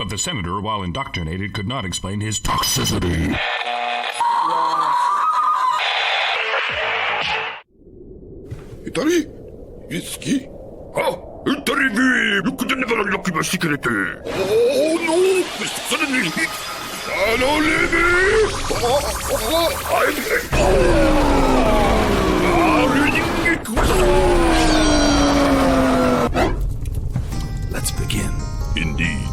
But the senator, while indoctrinated, could not explain his toxicity. Itari? Whiskey? Ah, Itari me! You could never unlock my secret. Oh no! Suddenly, don't leave me! Let's begin. Indeed.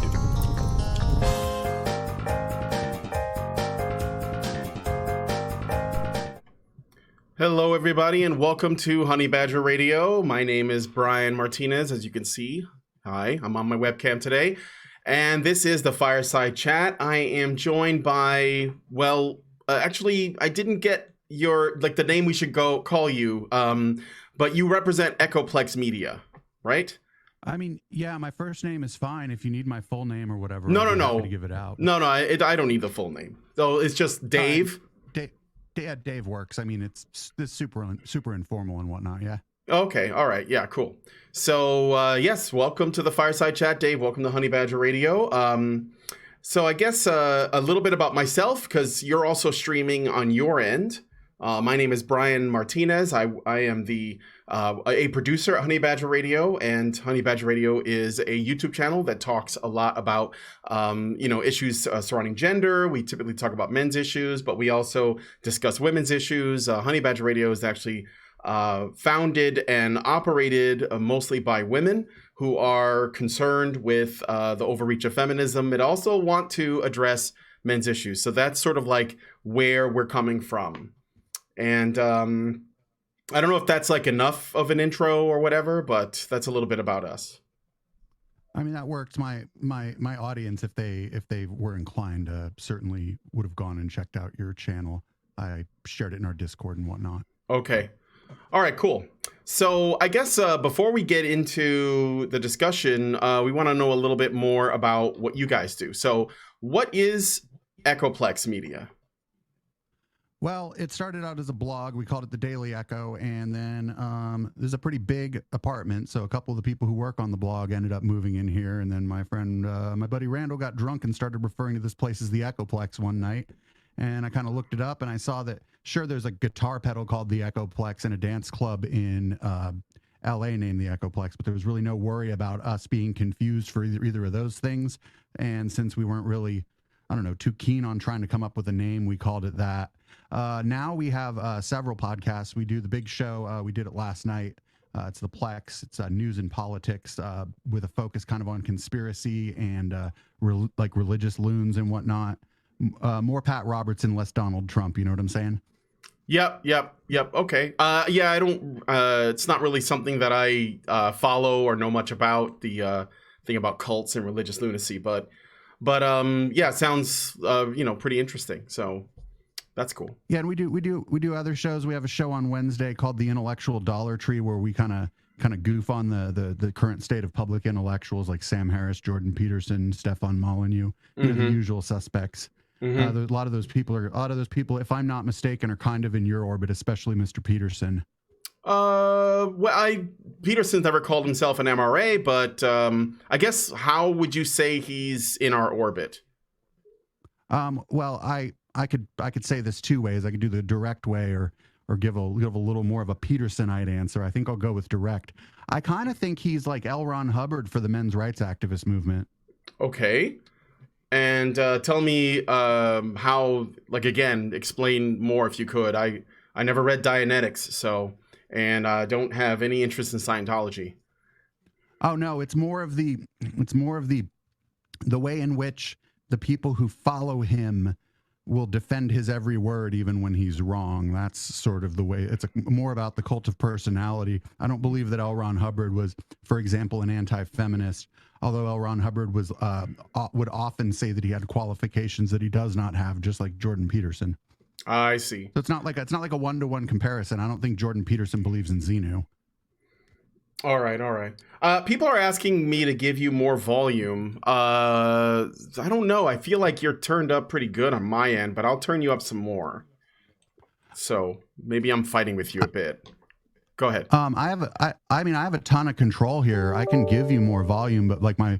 Hello, everybody, and welcome to Honey Badger Radio. My name is Brian Martinez, as you can see. Hi, I'm on my webcam today, and this is the Fireside Chat. I am joined by, actually, I didn't get your, the name we should call you, but you represent Echoplex Media, right? I mean, yeah, my first name is fine. If you need my full name or whatever, No. happy to give it out. No, I don't need the full name. So it's just Dave. Dave works. I mean, it's super informal and whatnot. Yeah. Okay. All right. Yeah. Cool. So yes, welcome to the Fireside Chat, Dave. Welcome to Honey Badger Radio. So I guess a little bit about myself, because you're also streaming on your end. My name is Brian Martinez. I am a producer at Honey Badger Radio, and Honey Badger Radio is a YouTube channel that talks a lot about issues surrounding gender. We typically talk about men's issues, but we also discuss women's issues. Honey Badger Radio is actually founded and operated mostly by women who are concerned with the overreach of feminism and also want to address men's issues. So that's sort of like where we're coming from. And I don't know if that's like enough of an intro or whatever, but that's a little bit about us. I mean, that works. My audience, if they were inclined, certainly would have gone and checked out your channel. I shared it in our Discord and whatnot. Okay. All right, cool. So I guess before we get into the discussion, we want to know a little bit more about what you guys do. So what is Echoplex Media? Well, it started out as a blog. We called it the Daily Echo, and then there's a pretty big apartment. So a couple of the people who work on the blog ended up moving in here, and then my buddy Randall got drunk and started referring to this place as the Echoplex one night. And I kind of looked it up, and I saw that, sure, there's a guitar pedal called the Echoplex and a dance club in LA named the Echoplex, but there was really no worry about us being confused for either of those things. And since we weren't really, too keen on trying to come up with a name, we called it that. Now we have several podcasts. We do the big show. We did it last night. It's the Plex. It's news and politics with a focus kind of on conspiracy and religious loons and whatnot. More Pat Robertson, less Donald Trump. You know what I'm saying? Yep. Okay. Yeah, I don't. It's not really something that I follow or know much about, the thing about cults and religious lunacy. But yeah, it sounds pretty interesting. So. That's cool. Yeah, and we do other shows. We have a show on Wednesday called The Intellectual Dollar Tree, where we kind of goof on the current state of public intellectuals like Sam Harris, Jordan Peterson, Stefan Molyneux, the usual suspects. Mm-hmm. A lot of those people, if I'm not mistaken, are kind of in your orbit, especially Mr. Peterson. Peterson's never called himself an MRA, but I guess how would you say he's in our orbit? Well, I could say this two ways. I could do the direct way or give a little more of a Petersonite answer. I think I'll go with direct. I kind of think he's like L. Ron Hubbard for the men's rights activist movement. Okay. And tell me how, again, explain more if you could. I never read Dianetics, and I don't have any interest in Scientology. Oh no, it's more of the way in which the people who follow him will defend his every word even when he's wrong. That's sort of the way. It's more about the cult of personality. I don't believe that L. Ron Hubbard was, for example, an anti-feminist, although L. Ron Hubbard was would often say that he had qualifications that he does not have, just like Jordan Peterson. I see. So it's not like a one-to-one comparison. I don't think Jordan Peterson believes in Xenu. All right. People are asking me to give you more volume. I don't know. I feel like you're turned up pretty good on my end, but I'll turn you up some more. So maybe I'm fighting with you a bit. Go ahead. I have a ton of control here. I can give you more volume, but like my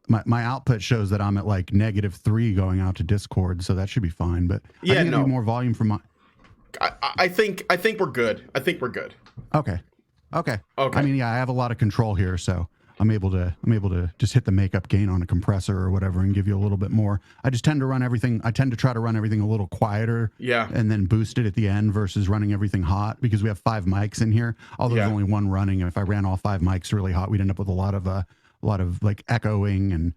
my output shows that I'm at like -3 going out to Discord, so that should be fine. But Yeah, I think no. it'll be more volume from my. I think we're good. I think we're good. Okay. Okay. I mean, yeah, I have a lot of control here, so I'm able to just hit the makeup gain on a compressor or whatever and give you a little bit more. I just tend to run everything. I tend to try to run everything a little quieter. Yeah. And then boost it at the end versus running everything hot, because we have 5 mics in here. Although there's only one running, and if I ran all 5 mics really hot, we'd end up with a lot of like echoing and.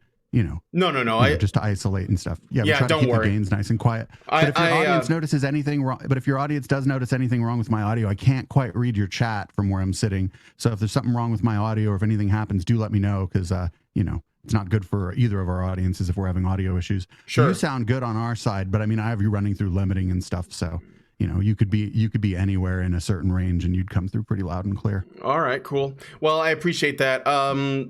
No. Just to isolate and stuff. Yeah, we Yeah, try to don't keep worry. the gains nice and quiet. But if your audience notices anything wrong, but if your audience does notice anything wrong with my audio, I can't quite read your chat from where I'm sitting. So if there's something wrong with my audio, or if anything happens, do let me know, because it's not good for either of our audiences if we're having audio issues. Sure. You sound good on our side, but I mean, I have you running through limiting and stuff, so. You could be anywhere in a certain range and you'd come through pretty loud and clear. All right, cool. Well, I appreciate that.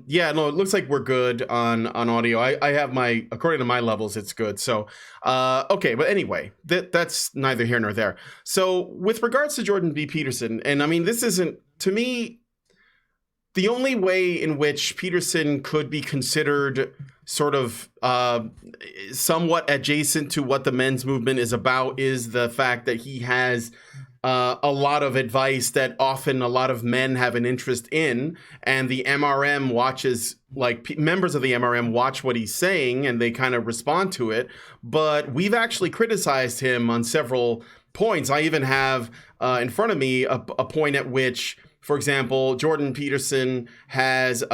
Yeah, no, it looks like we're good on audio. I have according to my levels, it's good. So, okay, but anyway, that's neither here nor there. So with regards to Jordan B. Peterson, and I mean, this isn't, to me, the only way in which Peterson could be considered sort of somewhat adjacent to what the men's movement is about is the fact that he has a lot of advice that often a lot of men have an interest in, and the MRM watches, like members of the MRM watch what he's saying and they kind of respond to it. But we've actually criticized him on several points. I even have in front of me a point at which, for example, Jordan Peterson has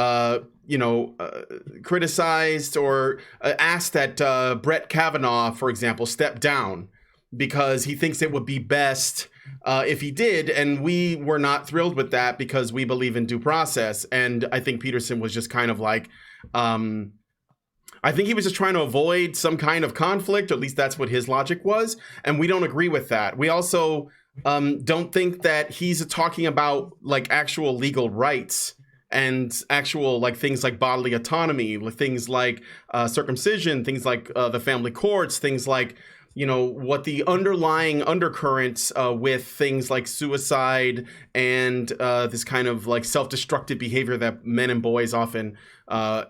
criticized or asked that Brett Kavanaugh, for example, step down because he thinks it would be best if he did. And we were not thrilled with that because we believe in due process. And I think Peterson was just kind of like, I think he was just trying to avoid some kind of conflict, or at least that's what his logic was. And we don't agree with that. We also don't think that he's talking about like actual legal rights and actual like things like bodily autonomy, things like circumcision, things like the family courts, things like, what the underlying undercurrents with things like suicide and this kind of like self-destructive behavior that men and boys often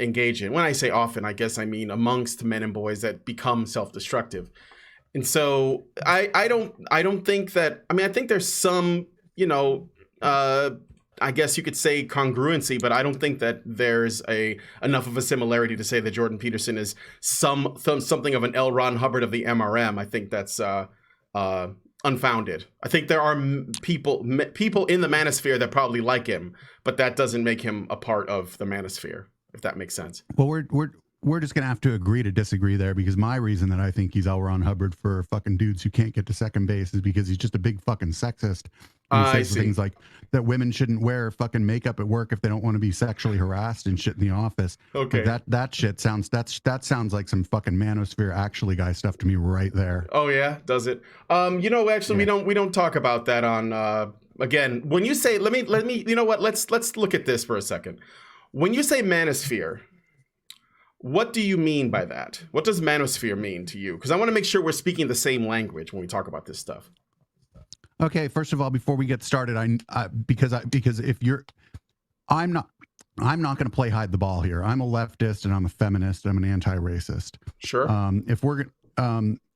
engage in. When I say often, I guess I mean amongst men and boys that become self-destructive. And so I don't think that, I mean, I think there's some, I guess you could say congruency, but I don't think that there's enough of a similarity to say that Jordan Peterson is something of an L. Ron Hubbard of the MRM. I think that's unfounded. I think there are people in the manosphere that probably like him, but that doesn't make him a part of the manosphere, if that makes sense. Well, we're just gonna have to agree to disagree there, because my reason that I think he's L. Ron Hubbard for fucking dudes who can't get to second base is because he's just a big fucking sexist. And he says things like that women shouldn't wear fucking makeup at work if they don't want to be sexually harassed and shit in the office. Okay. Like that shit sounds that sounds like some fucking manosphere actually guy stuff to me right there. Oh yeah, does it? Actually, yeah. we don't talk about that on again. When you say let me you know what? Let's look at this for a second. When you say manosphere, what do you mean by that? What does manosphere mean to you? Because I want to make sure we're speaking the same language when we talk about this stuff. Okay, first of all, before we get started, because if you're, I'm not going to play hide the ball here. I'm a leftist and I'm a feminist. I'm an anti-racist. Sure. I'm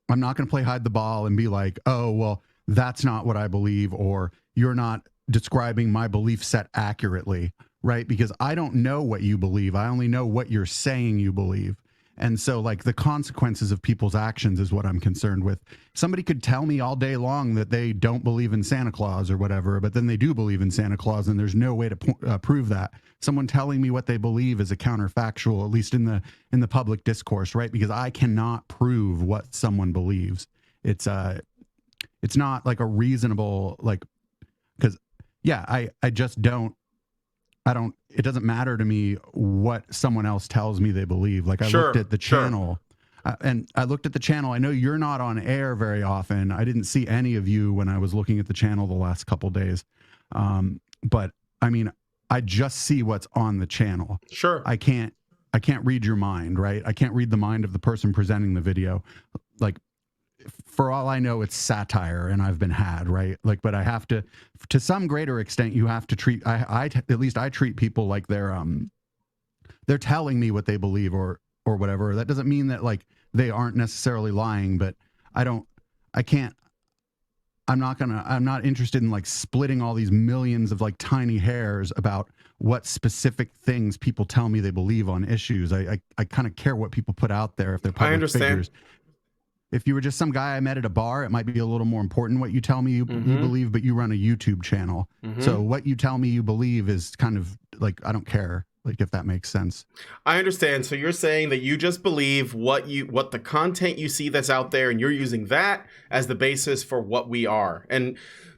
not going to play hide the ball and be like, oh, well, that's not what I believe, or you're not describing my belief set accurately, right? Because I don't know what you believe. I only know what you're saying you believe. And so like the consequences of people's actions is what I'm concerned with. Somebody could tell me all day long that they don't believe in Santa Claus or whatever, but then they do believe in Santa Claus, and there's no way to prove that. Someone telling me what they believe is a counterfactual, at least in the public discourse, right? Because I cannot prove what someone believes. It's not like a reasonable, like, because yeah, I just don't. It doesn't matter to me what someone else tells me they believe. Like I looked at the channel and I looked at the channel. I know you're not on air very often. I didn't see any of you when I was looking at the channel the last couple days. But I mean, I just see what's on the channel. Sure. I can't read your mind, right? I can't read the mind of the person presenting the video. Like, for all I know, it's satire and I've been had, right? Like, but I have to some greater extent, you have to treat, at least I treat people like they're telling me what they believe, or or whatever, that doesn't mean that like they aren't necessarily lying, but I'm not interested in like splitting all these millions of like tiny hairs about what specific things people tell me they believe on issues. I kind of care what people put out there if they're public figures. If you were just some guy I met at a bar, it might be a little more important what you tell me you believe, but you run a YouTube channel. So what you tell me you believe is kind of like, I don't care, like if that makes sense. I understand. So you're saying that you just believe what the content you see that's out there, and you're using that as the basis for what we are.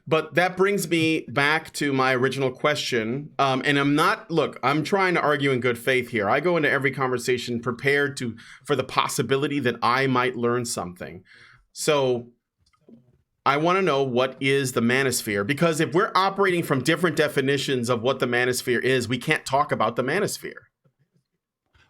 But that brings me back to my original question. And I'm trying to argue in good faith here. I go into every conversation prepared for the possibility that I might learn something. So I want to know, what is the manosphere? Because if we're operating from different definitions of what the manosphere is, we can't talk about the manosphere.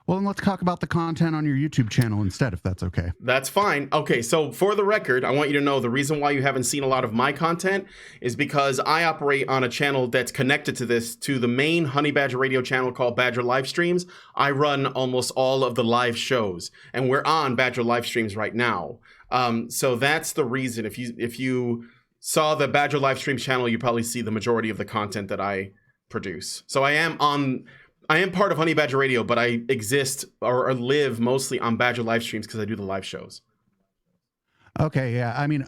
Well, then let's talk about the content on your YouTube channel instead, if that's okay. That's fine. Okay, so for the record, I want you to know the reason why you haven't seen a lot of my content is because I operate on a channel that's connected to the main Honey Badger Radio channel called Badger Live Streams. I run almost all of the live shows, and we're on Badger Live Streams right now. So that's the reason. If you saw the Badger Live Streams channel, you probably see the majority of the content that I produce. So I am part of Honey Badger Radio, but I exist or live mostly on Badger Live Streams because I do the live shows. Okay, yeah. I mean,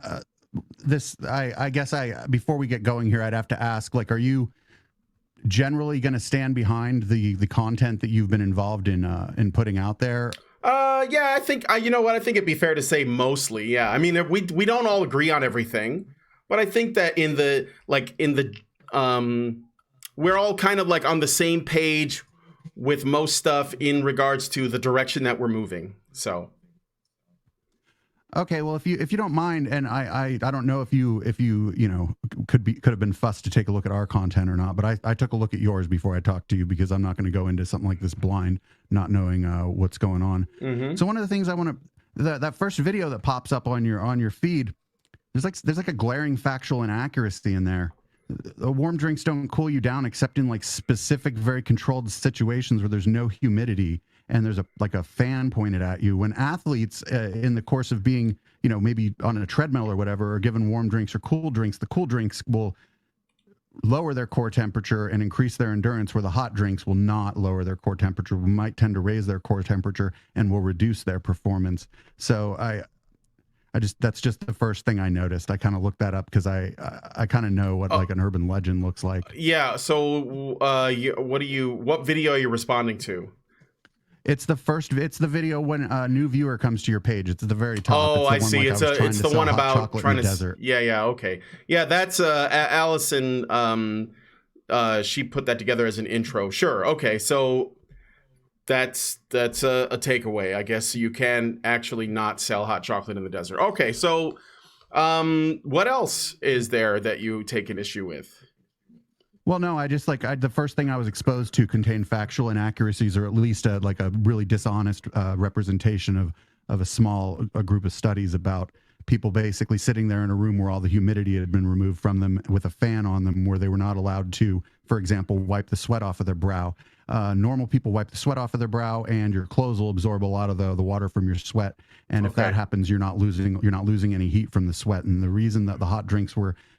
I guess before we get going here, I'd have to ask, like, are you generally going to stand behind the content that you've been involved in putting out there? Yeah, I think you know what? I think it'd be fair to say mostly. Yeah, I mean, we don't all agree on everything, but I think that we're all kind of like on the same page with most stuff in regards to the direction that we're moving. So. Okay, well, if you don't mind, and I don't know if you could have been fussed to take a look at our content or not, but I took a look at yours before I talked to you, because I'm not going to go into something like this blind, not knowing what's going on. So one of the things I want to, that first video that pops up on your feed, there's like a glaring factual inaccuracy in there. Warm drinks don't cool you down except in like specific, very controlled situations where there's no humidity and there's a fan pointed at you. When athletes in the course of being, maybe on a treadmill or whatever, are given warm drinks or cool drinks, the cool drinks will lower their core temperature and increase their endurance, where the hot drinks will not lower their core temperature, might tend to raise their core temperature and will reduce their performance. So that's just the first thing I noticed. I kind of looked that up because I kind of know what like an urban legend looks like. Yeah. So what video are you responding to? It's the video when a new viewer comes to your page. It's at the very top. Oh, I see. It's the one about trying to desert. Yeah. Okay. Yeah. That's Alison. She put that together as an intro. Sure. Okay. So that's a takeaway. I guess you can actually not sell hot chocolate in the desert. Okay, so what else is there that you take an issue with? Well, no, the first thing I was exposed to contained factual inaccuracies, or at least a really dishonest representation of a group of studies about people basically sitting there in a room where all the humidity had been removed from them with a fan on them, where they were not allowed to, for example, wipe the sweat off of their brow. Normal people wipe the sweat off of their brow, and your clothes will absorb a lot of the water from your sweat. And if that happens, you're not losing any heat from the sweat. And the reason that the hot drinks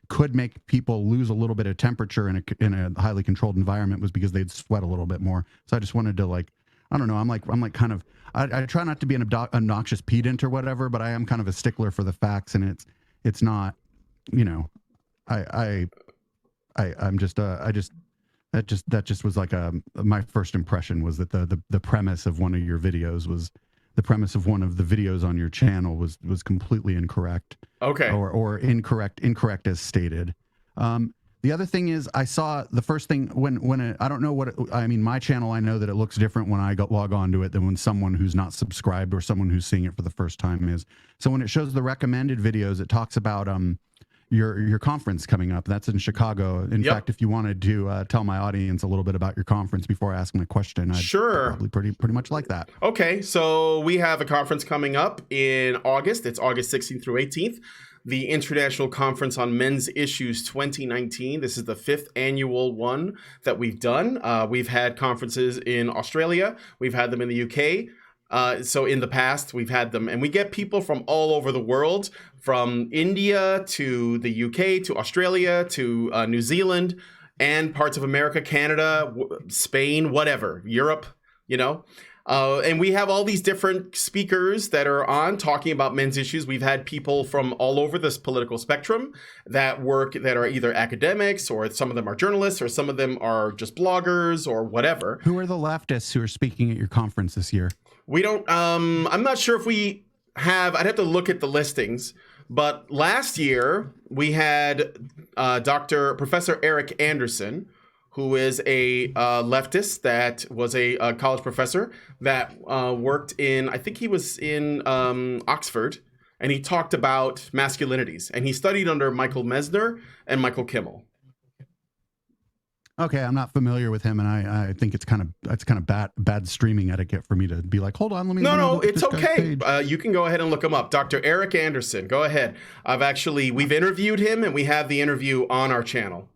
could make people lose a little bit of temperature in a highly controlled environment was because they'd sweat a little bit more. So I just wanted to I don't know. I'm like kind of, I try not to be an obnoxious pedant or whatever, but I am kind of a stickler for the facts, and it's not, that just was like my first impression was that the premise of one of your videos was the premise of one of the videos on your channel was completely incorrect. Okay. Or incorrect as stated. The other thing is, I saw the first thing I don't know my channel, I know that it looks different when I log on to it than when someone who's not subscribed or someone who's seeing it for the first time is. So when it shows the recommended videos, it talks about your conference coming up. That's in Chicago. In fact, if you wanted to tell my audience a little bit about your conference before I ask my question, I'd probably pretty much like that. Okay, so we have a conference coming up in August. It's August 16th through 18th. The International Conference on Men's Issues 2019. This is the 5th annual one that we've done. We've had conferences in Australia. We've had them in the UK. So in the past, we've had them, and we get people from all over the world, from India to the UK to Australia to New Zealand and parts of America, Canada, Spain, whatever, Europe, you know. And we have all these different speakers that are on talking about men's issues. We've had people from all over this political spectrum that are either academics, or some of them are journalists, or some of them are just bloggers or whatever. Who are the leftists who are speaking at your conference this year? We don't, I'm not sure if we have, I'd have to look at the listings, but last year we had Professor Eric Anderson, who is a leftist that was a college professor that worked in, I think he was in Oxford, and he talked about masculinities, and he studied under Michael Mesner and Michael Kimmel. Okay, I'm not familiar with him, and I think it's kind of bad streaming etiquette for me to be like, hold on, let me. No, it's okay. You can go ahead and look him up, Dr. Eric Anderson. Go ahead. We've interviewed him, and we have the interview on our channel.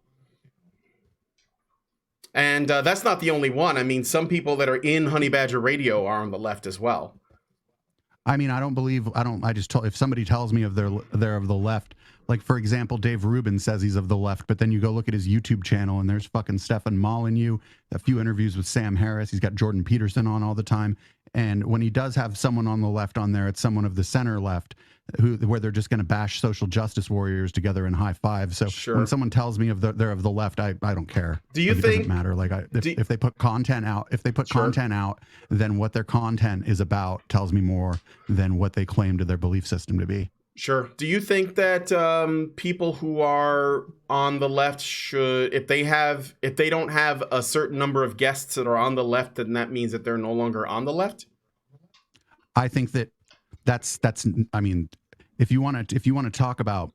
And that's not the only one. I mean, some people that are in Honey Badger Radio are on the left as well. I mean, if somebody tells me they're of the left, like, for example, Dave Rubin says he's of the left, but then you go look at his YouTube channel and there's fucking Stefan Molyneux, a few interviews with Sam Harris. He's got Jordan Peterson on all the time. And when he does have someone on the left on there, it's someone of the center left where they're just going to bash social justice warriors together in high five. So when someone tells me they're of the left, I don't care. Do you think it doesn't matter? Like if they put content out, content out, then what their content is about tells me more than what they claim to their belief system to be. Sure. Do you think that people who are on the left should, if they don't have a certain number of guests that are on the left, then that means that they're no longer on the left? I think that's I mean, if you want to talk about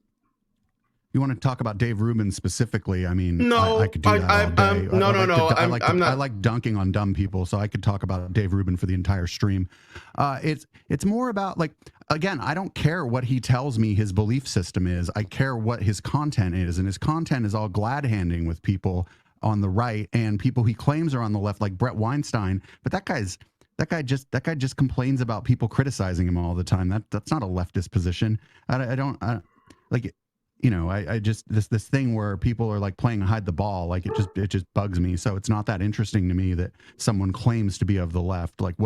Dave Rubin specifically, I mean, no, I could do that all day. No. I like dunking on dumb people, so I could talk about Dave Rubin for the entire stream. It's more about, like, again, I don't care what he tells me his belief system is. I care what his content is, and his content is all glad-handing with people on the right and people he claims are on the left, like Brett Weinstein. But that guy just complains about people criticizing him all the time. That's not a leftist position. I just this thing where people are like playing hide the ball, like it just bugs me. So it's not that interesting to me that someone claims to be of the left. Like,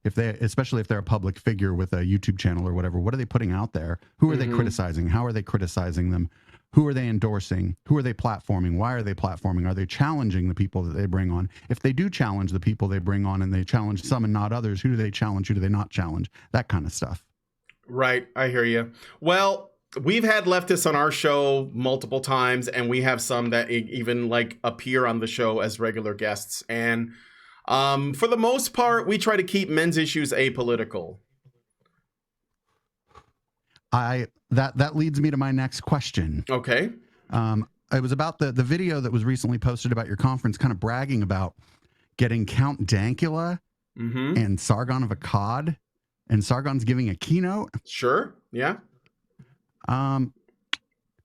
especially if they're a public figure with a YouTube channel or whatever, what are they putting out there? Who are they criticizing? How are they criticizing them? Who are they endorsing? Who are they platforming? Why are they platforming? Are they challenging the people that they bring on? If they do challenge the people they bring on and they challenge some and not others, who do they challenge? Who do they not challenge? That kind of stuff. Right. I hear you. Well, we've had leftists on our show multiple times, and we have some that even like appear on the show as regular guests. And for the most part, we try to keep men's issues apolitical. That leads me to my next question. Okay. It was about the video that was recently posted about your conference, kind of bragging about getting Count Dankula and Sargon of Akkad, and Sargon's giving a keynote. Sure. Yeah.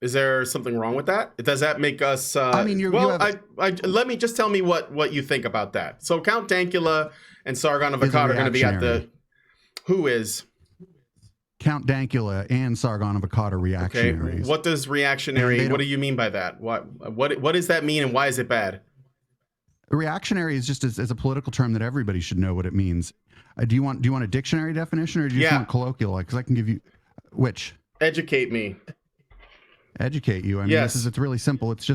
Is there something wrong with that? Does that make us? I mean, let me just tell me what you think about that. So Count Dankula and Sargon of Akkad are going to be at the. Who is? Count Dankula and Sargon of Akkad are reactionaries. Okay. What does reactionary? What do you mean by that? What does that mean, and why is it bad? Reactionary is just as a political term that everybody should know what it means. Do you want a dictionary definition, or do you just want colloquial? Because I can give you which. Educate me. Educate you. I mean, yes. It's really simple. Let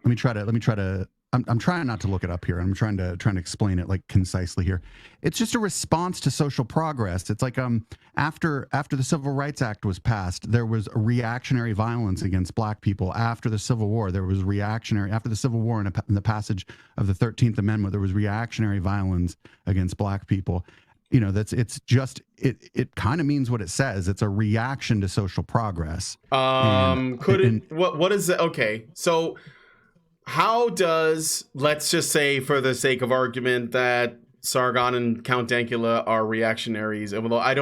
me try to. I'm trying not to look it up here. I'm trying to explain it like concisely here. It's just a response to social progress. It's like after the Civil Rights Act was passed, there was reactionary violence against black people. After the Civil War, there was after the Civil War and the passage of the 13th Amendment, there was reactionary violence against black people. You know, it kind of means what it says. It's a reaction to social progress. What is it? Okay. So how does, let's just say for the sake of argument that Sargon and Count Dankula are reactionaries, and although I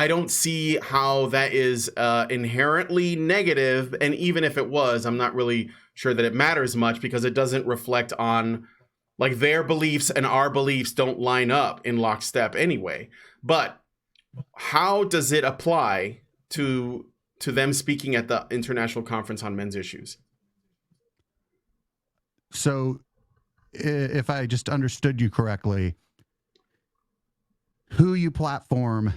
don't see how that is inherently negative, and even if it was, I'm not really sure that it matters much because it doesn't reflect on Like their beliefs and our beliefs don't line up in lockstep anyway. But how does it apply to them speaking at the International Conference on Men's Issues? So if I just understood you correctly, who you platform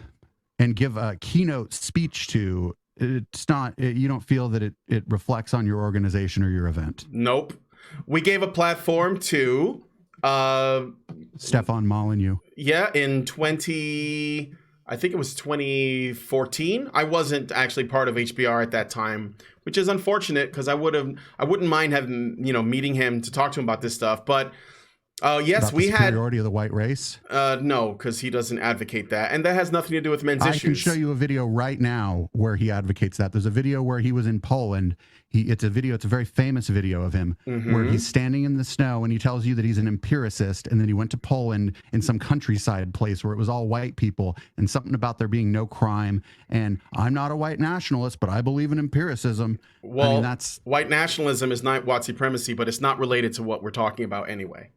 and give a keynote speech to, it's not, you don't feel that it reflects on your organization or your event. Nope. We gave a platform to Stefan Molyneux. Yeah, in I think it was 2014. I wasn't actually part of HBR at that time, which is unfortunate because I wouldn't mind having, meeting him to talk to him about this stuff. But yes, about we the had superiority of the white race. No, because he doesn't advocate that, and that has nothing to do with men's issues. I can show you a video right now where he advocates that. There's a video where he was in Poland. It's a very famous video of him where he's standing in the snow and he tells you that he's an empiricist, and then he went to Poland in some countryside place where it was all white people and something about there being no crime. And I'm not a white nationalist, but I believe in empiricism. Well, I mean, that's white nationalism is not white supremacy, but it's not related to what we're talking about anyway.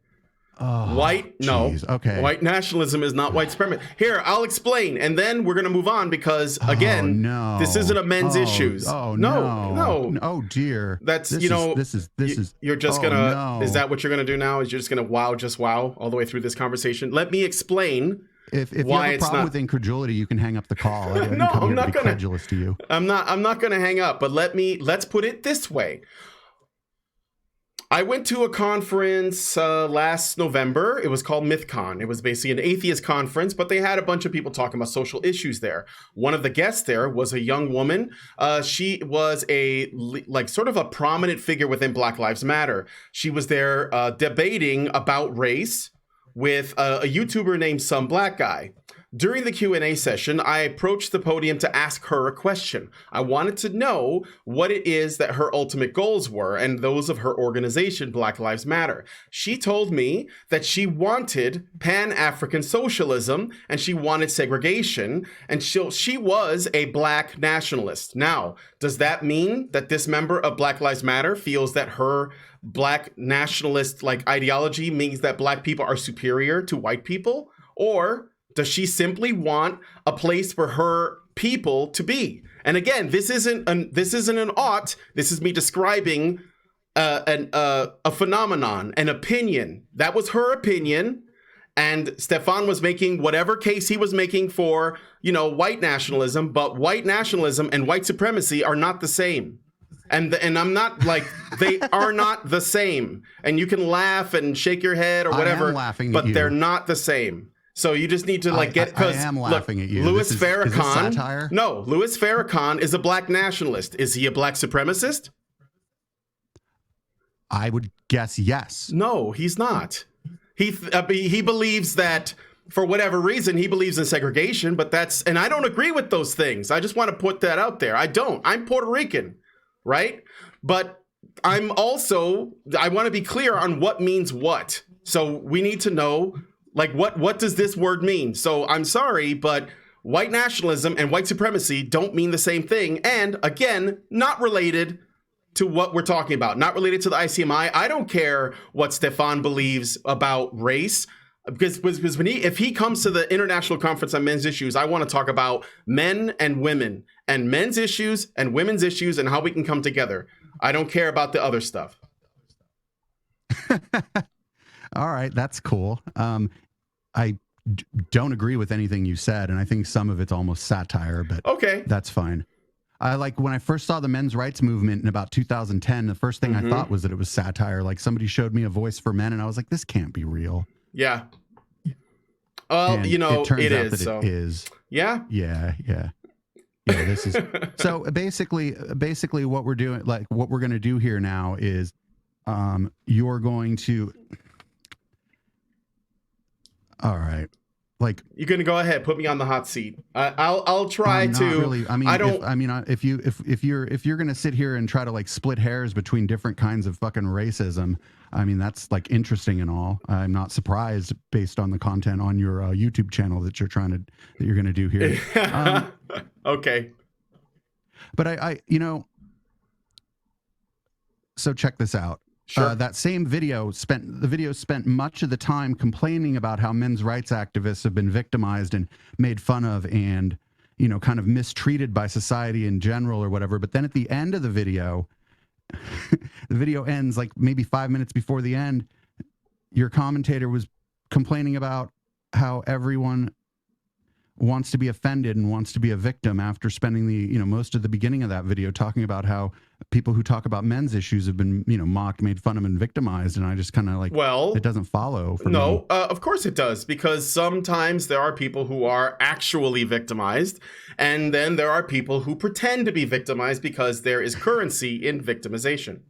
Okay. White nationalism is not white supremacy. Here, I'll explain, and then we're gonna move on because again, this isn't a men's issues. No. Oh dear. That's this is. You're just gonna. Is that what you're gonna do now? Is you're just gonna wow all the way through this conversation? Let me explain. If you have a problem with incredulity, you can hang up the call. No, I'm not gonna. Credulous to you. I'm not gonna hang up. But let's put it this way. I went to a conference last November. It was called MythCon. It was basically an atheist conference, but they had a bunch of people talking about social issues there. One of the guests there was a young woman. She was sort of a prominent figure within Black Lives Matter. She was there debating about race with a YouTuber named Some Black Guy. During the Q&A session, I approached the podium to ask her a question. I wanted to know what it is that her ultimate goals were and those of her organization, Black Lives Matter. She told me that she wanted Pan-African socialism and she wanted segregation, and she was a Black nationalist. Now, does that mean that this member of Black Lives Matter feels that her Black nationalist ideology means that Black people are superior to white people? Or does she simply want a place for her people to be? And again, this isn't an ought. This is me describing a phenomenon, an opinion. That was her opinion, and Stefan was making whatever case he was making for, white nationalism. But white nationalism and white supremacy are not the same. And I'm not they are not the same. And you can laugh and shake your head or whatever, I am laughing but at you. They're not the same. So you just need to get, because I am laughing at you. Louis Farrakhan. Is this satire? No, Louis Farrakhan is a Black nationalist. Is he a Black supremacist? I would guess yes. No, he's not. He believes that for whatever reason he believes in segregation, but and I don't agree with those things. I just want to put that out there. I don't. I'm Puerto Rican, right? But I want to be clear on what means what. So we need to know. What does this word mean? So I'm sorry, but white nationalism and white supremacy don't mean the same thing. And again, not related to what we're talking about, not related to the ICMI. I don't care what Stefan believes about race, because if he comes to the International Conference on Men's Issues, I want to talk about men and women and men's issues and women's issues and how we can come together. I don't care about the other stuff. All right, that's cool. I don't agree with anything you said, and I think some of it's almost satire, but okay, that's fine. When I first saw the men's rights movement in about 2010, the first thing I thought was that it was satire. Somebody showed me A Voice for Men, and I was like, this can't be real. Yeah. Well, it turns it out is. That so. it is. Yeah. Yeah. This is so basically what we're doing. What we're going to do here now is, you're going to. All right. You're gonna go ahead, put me on the hot seat. I'll try to. Really. I mean, I don't. If you're gonna sit here and try to split hairs between different kinds of fucking racism, I mean that's interesting and all. I'm not surprised based on the content on your YouTube channel that you're gonna do here. Okay. But I so check this out. Sure. That same video spent much of the time complaining about how men's rights activists have been victimized and made fun of and, kind of mistreated by society in general or whatever. But then at the end of the video, the video ends like maybe 5 minutes before the end. Your commentator was complaining about how everyone wants to be offended and wants to be a victim after spending the most of the beginning of that video talking about how people who talk about men's issues have been mocked, made fun of, and victimized. And I just kind of like, well, it doesn't follow for me. Of course it does, because sometimes there are people who are actually victimized, and then there are people who pretend to be victimized because there is currency in victimization.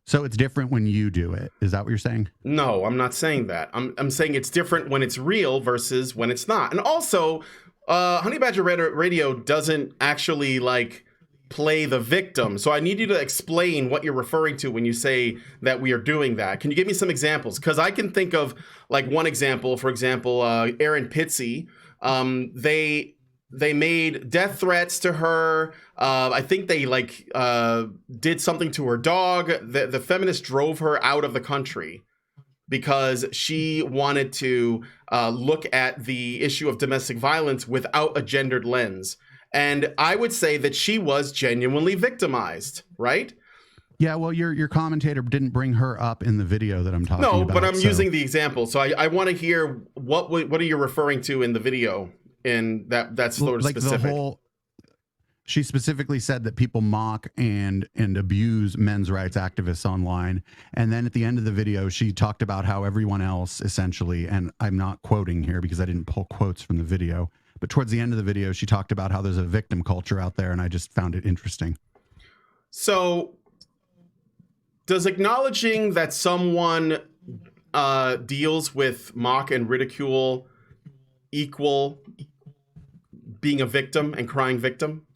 So it's different when you do it. Is that what you're saying? No, I'm not saying that. I'm saying it's different when it's real versus when it's not. And also, Honey Badger Radio doesn't actually like play the victim. So I need you to explain what you're referring to when you say that we are doing that. Can you give me some examples? Because I can think of like one example. For example, Aaron Pitsy. They made death threats to her. I think they did something to her dog. The feminists drove her out of the country because she wanted to look at the issue of domestic violence without a gendered lens. And I would say that she was genuinely victimized, right? Yeah, well, your commentator didn't bring her up in the video that I'm talking about. No, but I'm using the example. So I want to hear what are you referring to in the video? And that's sort of like specific. She specifically said that people mock and abuse men's rights activists online. And then at the end of the video, she talked about how everyone else essentially, and I'm not quoting here because I didn't pull quotes from the video, but towards the end of the video, she talked about how there's a victim culture out there. And I just found it interesting. So does acknowledging that someone deals with mock and ridicule equal being a victim and crying victim?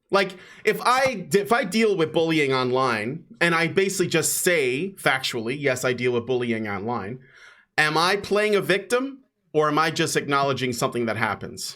Like if I deal with bullying online and I basically just say factually, yes, I deal with bullying online, am I playing a victim or am I just acknowledging something that happens?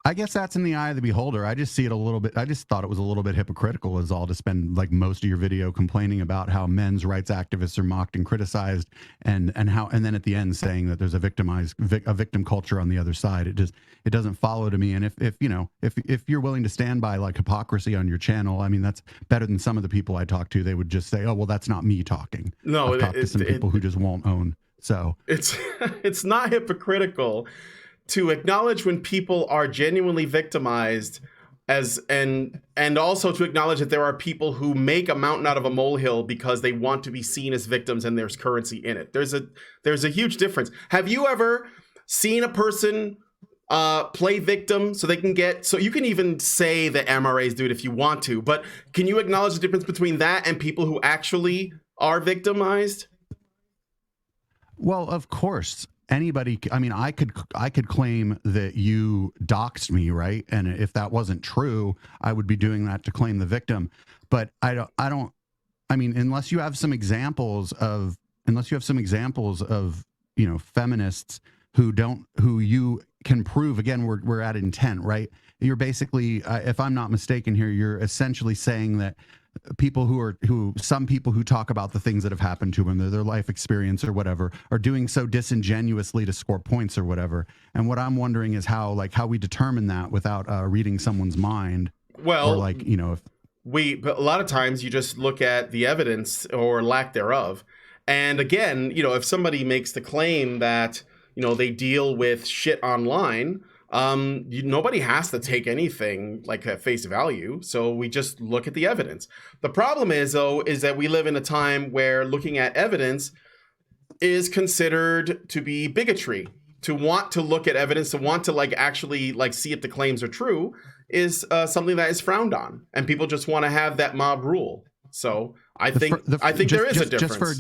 I guess that's in the eye of the beholder. I just see it a little bit. I just thought it was a little bit hypocritical is all to spend like most of your video complaining about how men's rights activists are mocked and criticized and then at the end saying that there's a victim culture on the other side. It doesn't follow to me. And if you're willing to stand by like hypocrisy on your channel, I mean, that's better than some of the people I talk to. They would just say, oh, well, that's not me talking. No, I've talked to some people who just won't own. So it's not hypocritical to acknowledge when people are genuinely victimized and also to acknowledge that there are people who make a mountain out of a molehill because they want to be seen as victims and there's currency in it. There's a huge difference. Have you ever seen a person play victim so they can so you can even say that MRAs do it if you want to, but can you acknowledge the difference between that and people who actually are victimized? Well, of course. Anybody, I mean, I could claim that you doxed me, right? And if that wasn't true, I would be doing that to claim the victim. But I mean, unless you have some examples of, feminists who you can prove, again, we're at intent, right? You're basically, if I'm not mistaken here, you're essentially saying that some people who talk about the things that have happened to them, their life experience or whatever, are doing so disingenuously to score points or whatever. And what I'm wondering is how we determine that without reading someone's mind. Well, or but a lot of times you just look at the evidence or lack thereof. And again, if somebody makes the claim that, they deal with shit online, nobody has to take anything like at face value. So we just look at the evidence. The problem is that we live in a time where looking at evidence is considered to be bigotry. To want to look at evidence, to want to actually see if the claims are true is something that is frowned on, and people just want to have that mob rule. So I think there is a difference.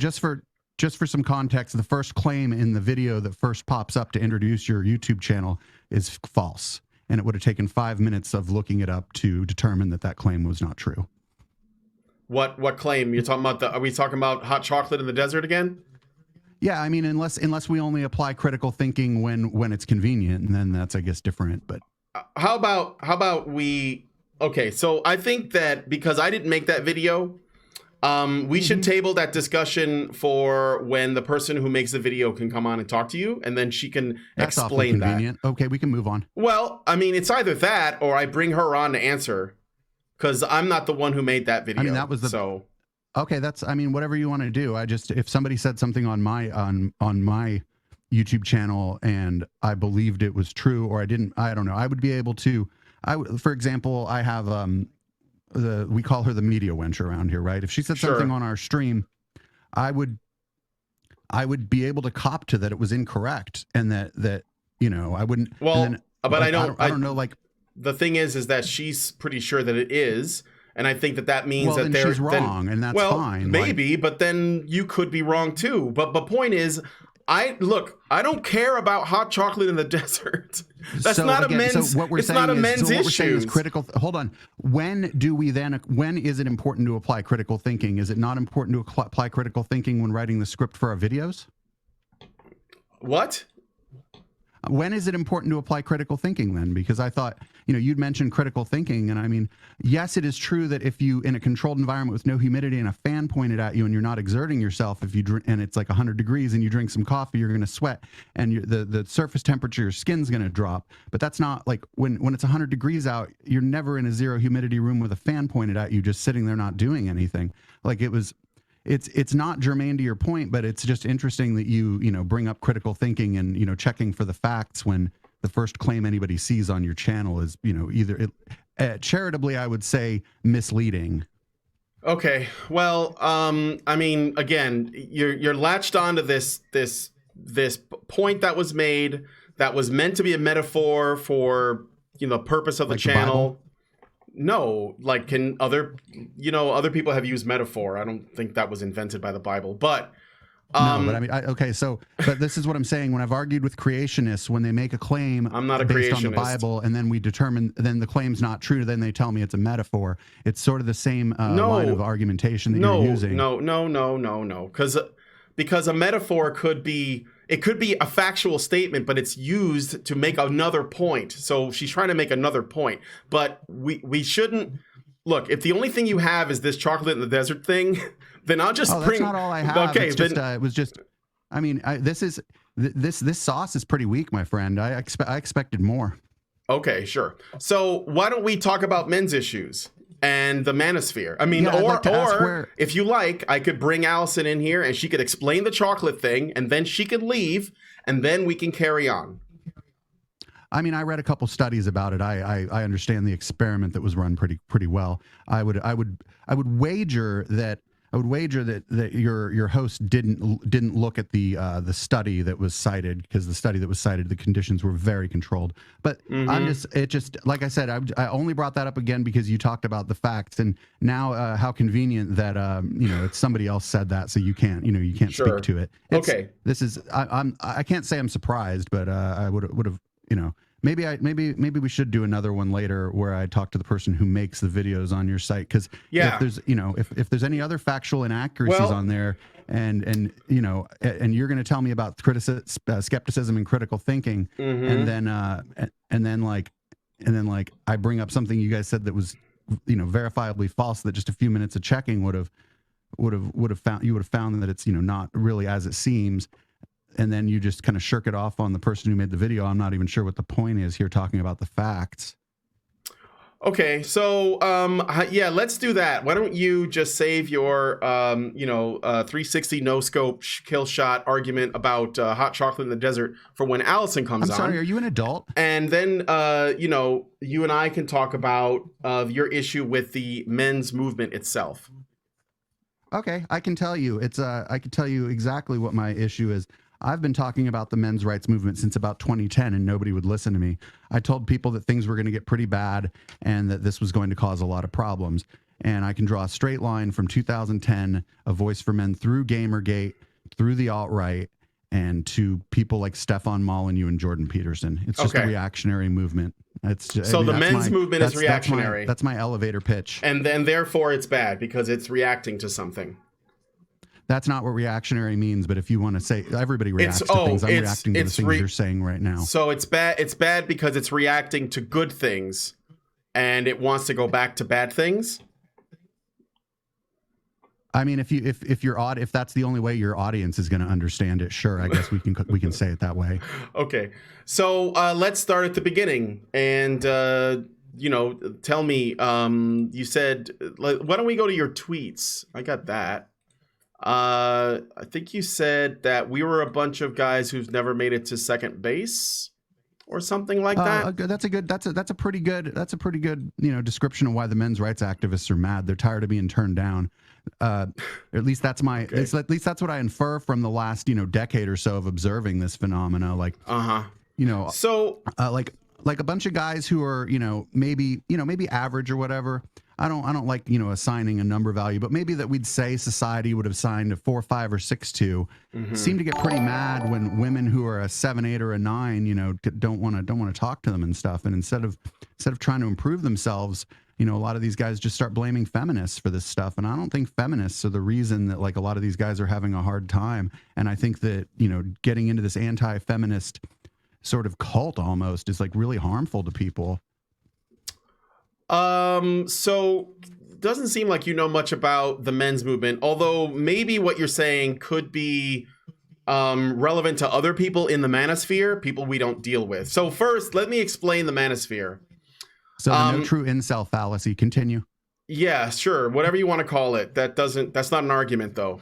Just for some context, the first claim in the video that first pops up to introduce your YouTube channel is false. And it would have taken 5 minutes of looking it up to determine that claim was not true. What claim? You're talking about are we talking about hot chocolate in the desert again? Yeah, I mean, unless we only apply critical thinking when it's convenient, and then that's, I guess, different. But how about we Okay, so I think that because I didn't make that video, we should table that discussion for when the person who makes the video can come on and talk to you, and then she can That's awfully explain that. convenient. Okay, we can move on. Well, I mean, it's either that or I bring her on to answer, because I'm not the one who made that video. I mean, that was the so. Okay, that's, I mean, whatever you want to do. If somebody said something on my YouTube channel and I believed it was true, or I don't know, I would be able to. For example, I have we call her the media wench around here, right? If she said something on our stream, I would be able to cop to that it was incorrect, and that I wouldn't. Well, but I don't know. Like, the thing is that she's pretty sure that it is, and I think that means that she's wrong, and that's fine. Maybe, but then you could be wrong too. But the point is, I don't care about hot chocolate in the desert. That's not a men's. So what we're saying is critical. Hold on. When is it important to apply critical thinking? Is it not important to apply critical thinking when writing the script for our videos? What? When is it important to apply critical thinking then? Because I thought, you'd mentioned critical thinking. And I mean, yes, it is true that if you, in a controlled environment with no humidity and a fan pointed at you and you're not exerting yourself, if you drink, and it's like 100 degrees and you drink some coffee, you're going to sweat, and the surface temperature of your skin's going to drop. But that's not like when it's 100 degrees out, you're never in a zero humidity room with a fan pointed at you, just sitting there not doing anything. Like it's not germane to your point, but it's just interesting that you bring up critical thinking and checking for the facts when the first claim anybody sees on your channel is either charitably, I would say, misleading. Okay, well, I mean, again, you're latched onto this point that was made that was meant to be a metaphor for the purpose of the channel. No, like, can other people have used metaphor. I don't think that was invented by the Bible, but no, but I mean, but this is what I'm saying. When I've argued with creationists, when they make a claim I'm not a based creationist on the Bible, and then we determine, then the claim's not true, then they tell me it's a metaphor. It's sort of the same line of argumentation that you're using. No. Because a metaphor could be a factual statement, but it's used to make another point. So she's trying to make another point. But we shouldn't look. If the only thing you have is this chocolate in the desert thing, then I'll just bring. That's not all I have. Okay, it was just. I mean, this sauce is pretty weak, my friend. I expected more. Okay, sure. So why don't we talk about men's issues and the manosphere? I mean, or if you like, I could bring Alison in here and she could explain the chocolate thing, and then she could leave, and then we can carry on. I mean, I read a couple studies about it. I understand the experiment that was run pretty well. I would wager that your host didn't look at the study that was cited, because the study that was cited, the conditions were very controlled. But it just like I said, I only brought that up again because you talked about the facts, and now how convenient that it's somebody else said that, so you can't speak to it. Okay, this is I can't say I'm surprised, but I would have maybe we should do another one later where I talk to the person who makes the videos on your site, because if there's if there's any other factual inaccuracies on there, and you're going to tell me about skepticism and critical thinking, and then I bring up something you guys said that was verifiably false, that just a few minutes of checking would have found that it's not really as it seems. And then you just kind of shirk it off on the person who made the video. I'm not even sure what the point is here, talking about the facts. Okay, so let's do that. Why don't you just save your 360 no scope kill shot argument about hot chocolate in the desert for when Alison comes on. I'm sorry, are you an adult? And then you and I can talk about your issue with the men's movement itself. Okay, I can tell you. I can tell you exactly what my issue is. I've been talking about the men's rights movement since about 2010, and nobody would listen to me. I told people that things were going to get pretty bad and that this was going to cause a lot of problems. And I can draw a straight line from 2010, A Voice for Men, through Gamergate, through the alt-right, and to people like Stefan Molyneux and Jordan Peterson. It's just a reactionary movement. The men's movement is reactionary. That's my elevator pitch. And then therefore it's bad because it's reacting to something. That's not what reactionary means, but if you want to say everybody reacts to things, I'm reacting to the things you're saying right now. So it's bad. It's bad because it's reacting to good things, and it wants to go back to bad things. I mean, if that's the only way your audience is going to understand it, sure, I guess we can say it that way. Okay, so let's start at the beginning, and tell me. You said, why don't we go to your tweets? I got that. I think you said that we were a bunch of guys who've never made it to second base, or something like that. That's a pretty good description of why the men's rights activists are mad. They're tired of being turned down. At least that's my. Okay. At least that's what I infer from the last decade or so of observing this phenomena. Like, so like a bunch of guys who are maybe average or whatever. I don't like assigning a number value, but maybe that we'd say society would have assigned a 4, 5, or 6 to. Seem to get pretty mad when women who are a 7, 8, or a 9 don't want to talk to them and stuff. And instead of trying to improve themselves, a lot of these guys just start blaming feminists for this stuff. And I don't think feminists are the reason that like a lot of these guys are having a hard time. And I think that getting into this anti-feminist sort of cult almost is like really harmful to people. So doesn't seem like you know much about the men's movement, although maybe what you're saying could be relevant to other people in the manosphere, people we don't deal with. So first, let me explain the manosphere. So the no true incel fallacy. Continue. Yeah, sure. Whatever you want to call it. That's not an argument though.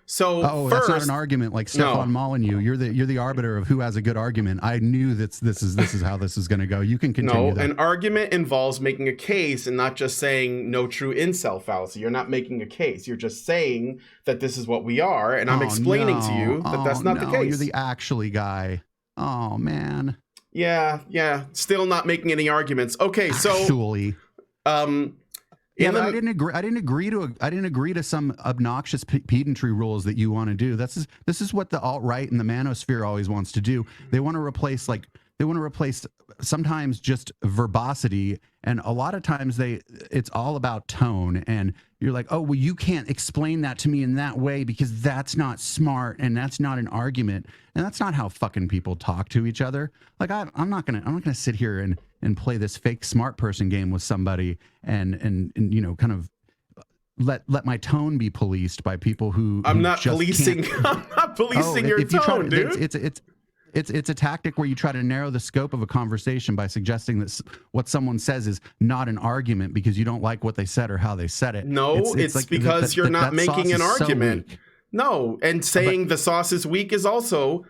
So that's not an argument like Stefan Molyneux. You're the arbiter of who has a good argument. I knew that this is how this is going to go. You can continue. No, an argument involves making a case and not just saying no true incel fallacy. You're not making a case. You're just saying that this is what we are, and I'm explaining to you that that's not the case. You're the actually guy. Oh man. Yeah. Still not making any arguments. Okay, so actually. I didn't agree to some obnoxious pedantry rules that you want to do. This is what the alt-right and the manosphere always wants to do. They want to replace sometimes just verbosity, and a lot of times it's all about tone. And you're like, oh well, you can't explain that to me in that way because that's not smart and that's not an argument, and that's not how fucking people talk to each other. Like I'm not gonna sit here and play this fake smart person game with somebody and kind of let my tone be policed by people who I'm not policing your tone, dude. It's a tactic where you try to narrow the scope of a conversation by suggesting that what someone says is not an argument because you don't like what they said or how they said it. No, it's like because you're not making an argument. So no, and saying the sauce is weak is also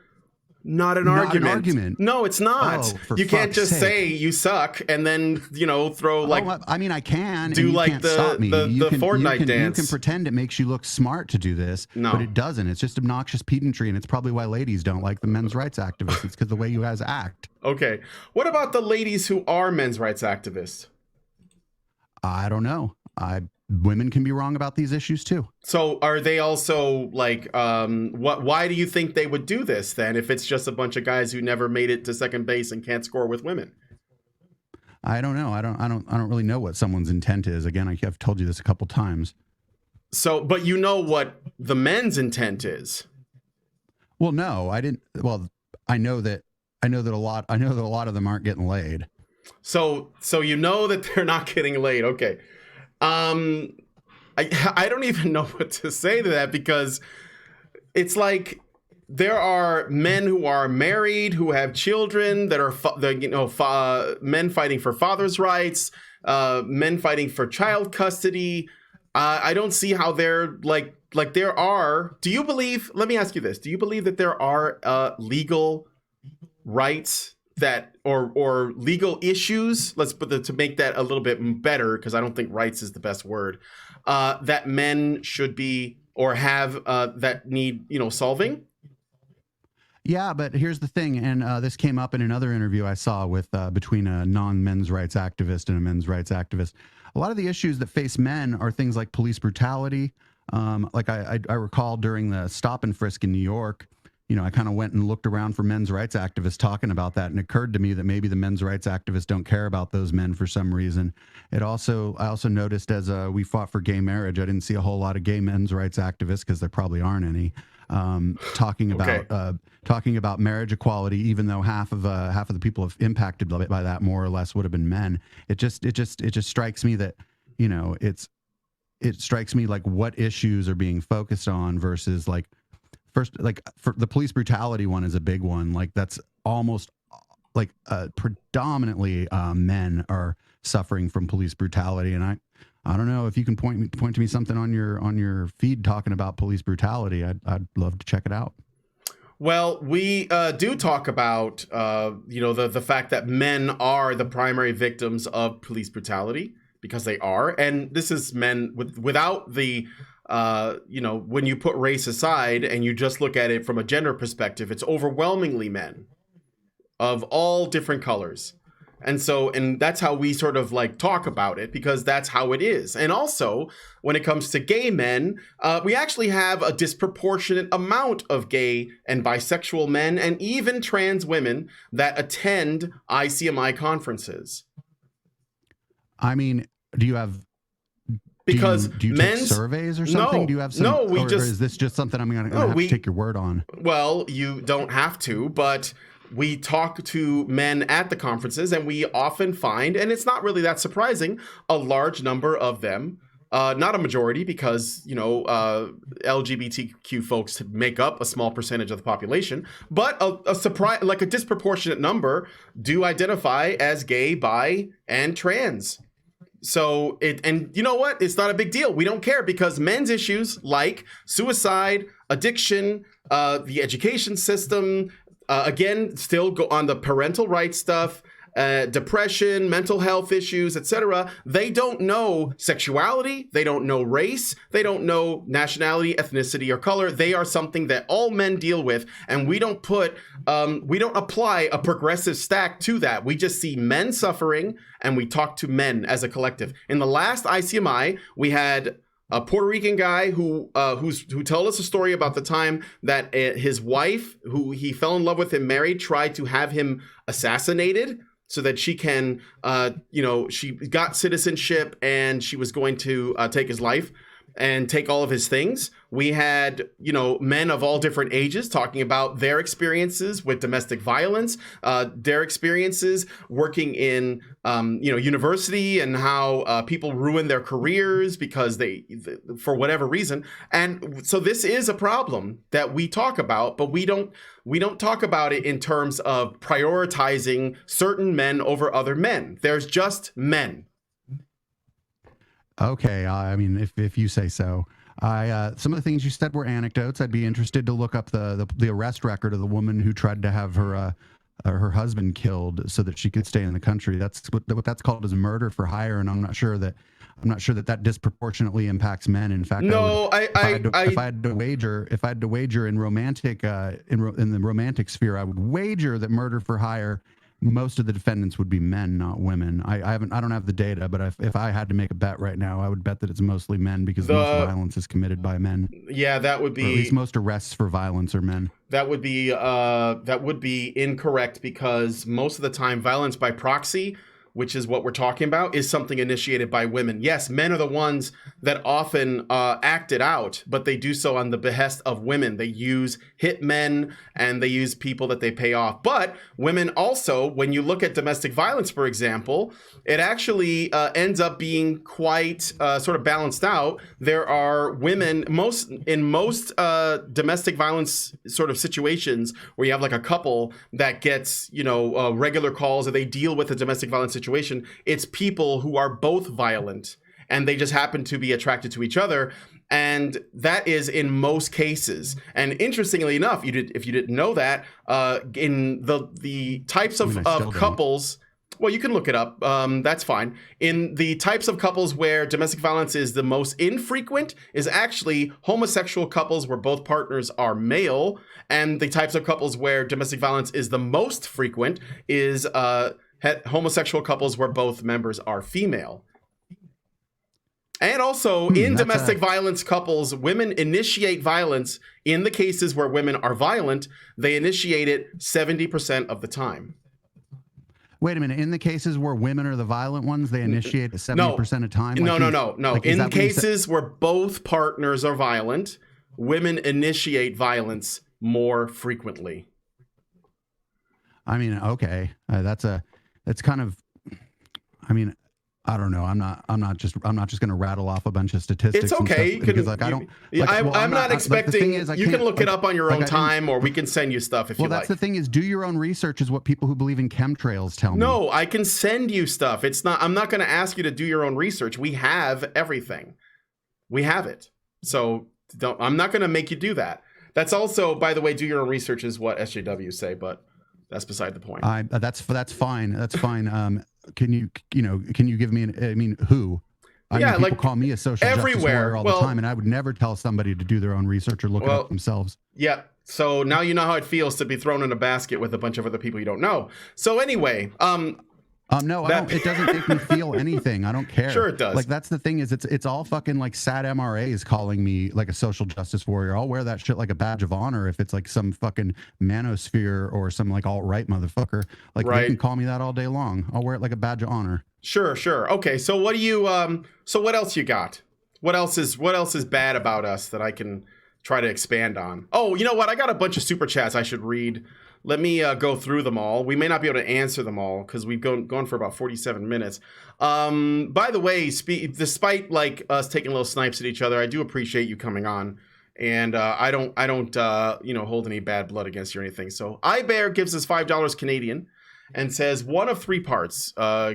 not an argument. No, it's not. You can't just say you suck and then throw like. I mean, I can do and you like can't stop me. the Fortnite dance. You can pretend it makes you look smart to do this, but it doesn't. It's just obnoxious pedantry, and it's probably why ladies don't like the men's rights activists. It's because the way you guys act. Okay, what about the ladies who are men's rights activists? I don't know. Women can be wrong about these issues too. So are they also like why do you think they would do this then if it's just a bunch of guys who never made it to second base and can't score with women? I don't know. I don't really know what someone's intent is. Again, I've told you this a couple times. So but you know what the men's intent is. Well, no, I didn't. Well, I know that a lot of them aren't getting laid. So you know that they're not getting laid. Okay. I don't even know what to say to that because it's like there are men who are married, who have children that are, men fighting for father's rights, men fighting for child custody. I don't see how they're like there are. Do you believe? Let me ask you this: do you believe that there are legal rights that or legal issues, let's put to make that a little bit better, because I don't think rights is the best word, that men should be or have that need solving? Yeah, but here's the thing, and this came up in another interview I saw with between a non-men's rights activist and a men's rights activist. A lot of the issues that face men are things like police brutality. Like I recall during the stop and frisk in New York, I kind of went and looked around for men's rights activists talking about that, and it occurred to me that maybe the men's rights activists don't care about those men for some reason. I also noticed as we fought for gay marriage, I didn't see a whole lot of gay men's rights activists because there probably aren't any. talking about Okay. talking about marriage equality, even though half of the people impacted by that more or less would have been men. It just strikes me that, you know, it strikes me like what issues are being focused on versus like first, like for the police brutality one is a big one. Like that's almost like predominantly men are suffering from police brutality, and I don't know if you can point to me something on your feed talking about police brutality. I'd love to check it out. Well, we do talk about the fact that men are the primary victims of police brutality, because they are, and this is men without the when you put race aside and you just look at it from a gender perspective, it's overwhelmingly men of all different colors. And that's how we sort of like talk about it, because that's how it is. And also, when it comes to gay men, we actually have a disproportionate amount of gay and bisexual men and even trans women that attend ICMI conferences. I mean, do you have because do you take surveys or something? No, do you have some, no, or is this just something I'm gonna have to take your word on? Well, you don't have to, but we talk to men at the conferences, and we often find, and it's not really that surprising, a large number of them, not a majority, because LGBTQ folks make up a small percentage of the population, but a surprise, like a disproportionate number, do identify as gay, bi, and trans. So and you know what? It's not a big deal. We don't care, because men's issues like suicide, addiction, the education system, again, still go on the parental rights stuff, depression, mental health issues, etc. They don't know sexuality. They don't know race. They don't know nationality, ethnicity, or color. They are something that all men deal with, and we don't apply a progressive stack to that. We just see men suffering, and we talk to men as a collective. In the last ICMI, we had a Puerto Rican guy who told us a story about the time that his wife, who he fell in love with and married, tried to have him assassinated so that she can, she got citizenship and she was going to take his life and take all of his things. We had, men of all different ages talking about their experiences with domestic violence, their experiences working in, university, and how people ruin their careers because for whatever reason. And so this is a problem that we talk about, but we don't talk about it in terms of prioritizing certain men over other men. There's just men. Okay, I mean, if you say so. Some of the things you said were anecdotes. I'd be interested to look up the arrest record of the woman who tried to have her husband killed so that she could stay in the country. That's what that's called is murder for hire, and I'm not sure that disproportionately impacts men. In fact, no, if I had to wager in romantic in the romantic sphere, I would wager that murder for hire, most of the defendants would be men, not women. I don't have the data, but if I had to make a bet right now, I would bet that it's mostly men, because most violence is committed by men. Yeah, that would be, or at least most arrests for violence are men. That would be incorrect, because most of the time violence by proxy, which is what we're talking about, is something initiated by women. Yes, men are the ones that often act it out, but they do so on the behest of women. They use hit men and they use people that they pay off. But women also, when you look at domestic violence, for example, it actually ends up being quite sort of balanced out. There are women, in most domestic violence sort of situations where you have like a couple that gets, regular calls, or they deal with a domestic violence situation, it's people who are both violent and they just happen to be attracted to each other. And that is in most cases. And interestingly enough, if you didn't know that, in the types of couples, well, you can look it up. That's fine. In the types of couples where domestic violence is the most infrequent is actually homosexual couples where both partners are male. And the types of couples where domestic violence is the most frequent is homosexual couples where both members are female. And also in domestic violence couples, women initiate violence. In the cases where women are violent, they initiate it 70% of the time. Wait a minute. In the cases where women are the violent ones, they initiate it 70% of time? No. In cases where both partners are violent, women initiate violence more frequently. I mean, okay, that's kind of, I mean, I don't know. I'm not just going to rattle off a bunch of statistics. It's okay. Because like I don't. Like, I'm not expecting. Is, you can look it up on your own time, or we can send you stuff if you like. Well, that's the thing is, do your own research is what people who believe in chemtrails tell me. No, I can send you stuff. It's not. I'm not going to ask you to do your own research. We have everything. We have it. So I'm not going to make you do that. That's also, by the way, do your own research is what SJWs say, but that's beside the point. That's fine. That's fine. Can you give me I mean, who? I mean, people call me a social justice warrior all the time, and I would never tell somebody to do their own research or look it up themselves. Yeah. So now you know how it feels to be thrown in a basket with a bunch of other people you don't know. So anyway, no, it doesn't make me feel anything. I don't care. Sure it does. Like, that's the thing is it's all fucking like sad MRAs calling me like a social justice warrior. I'll wear that shit like a badge of honor if it's like some fucking manosphere or some like alt-right motherfucker. Like, they can call me that all day long. I'll wear it like a badge of honor. Sure. Okay. So what do you so what else you got? What else is bad about us that I can try to expand on? Oh, you know what? I got a bunch of super chats I should read. Let me go through them all. We may not be able to answer them all because we've gone for about 47 minutes. By the way, despite like us taking little snipes at each other, I do appreciate you coming on, and I don't hold any bad blood against you or anything. So iBear gives us $5 Canadian and says, one of three parts.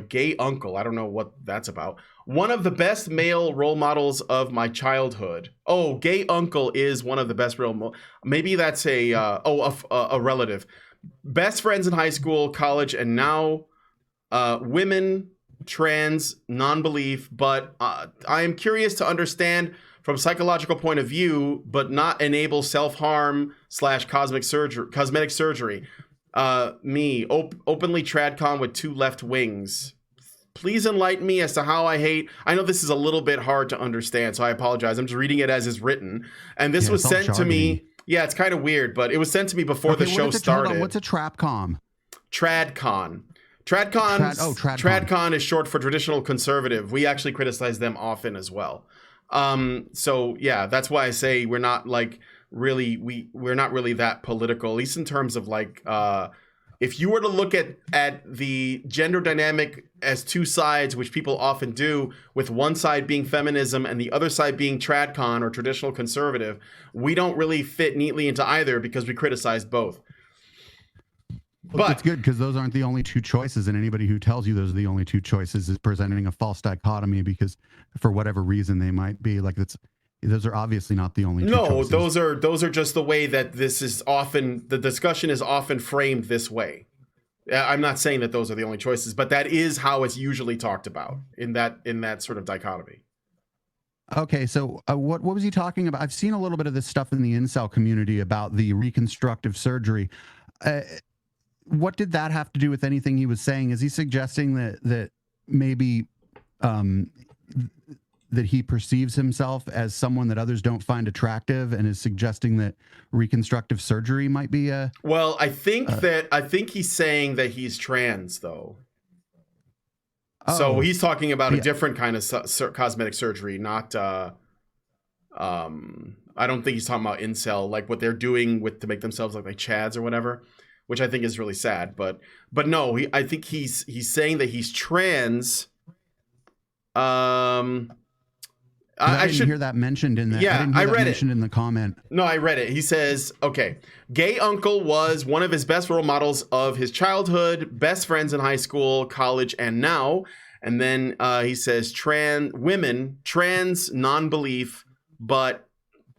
Gay uncle. I don't know what that's about. One of the best male role models of my childhood. Oh, gay uncle is one of the best maybe that's a relative. Best friends in high school, college, and now women, trans, non-belief. But I am curious to understand from a psychological point of view, but not enable self-harm / cosmetic surgery. Me, openly tradcon with 2 left wings. Please enlighten me as to how I hate. I know this is a little bit hard to understand, so I apologize. I'm just reading it as is written. And this was sent to me. Yeah, it's kind of weird, but it was sent to me before the show started. What's a trapcom? Tradcon. Tradcon is short for traditional conservative. We actually criticize them often as well. So yeah, that's why I say we're not like we're not really that political, at least in terms of like if you were to look at the gender dynamic as two sides, which people often do, with one side being feminism and the other side being tradcon or traditional conservative, we don't really fit neatly into either because we criticize both. But it's good because those aren't the only two choices, and anybody who tells you those are the only two choices is presenting a false dichotomy because for whatever reason they might be like those are obviously not the only two choices. those are just the way that the discussion is often framed this way. I'm not saying that those are the only choices, but that is how it's usually talked about in that sort of dichotomy. Okay, so what was he talking about? I've seen a little bit of this stuff in the incel community about the reconstructive surgery. What did that have to do with anything he was saying? Is he suggesting that maybe that he perceives himself as someone that others don't find attractive and is suggesting that reconstructive surgery might be a... Well, I think he's saying that he's trans, though. So he's talking about a different kind of cosmetic surgery, not... I don't think he's talking about incel, like what they're doing to make themselves look like Chads or whatever, which I think is really sad. But no, I think he's saying that he's trans. I didn't hear that mentioned in that. Yeah, I read it mentioned in the comment. No, I read it. He says, okay, gay uncle was one of his best role models of his childhood, best friends in high school, college, and now. And then he says, trans, non-belief, but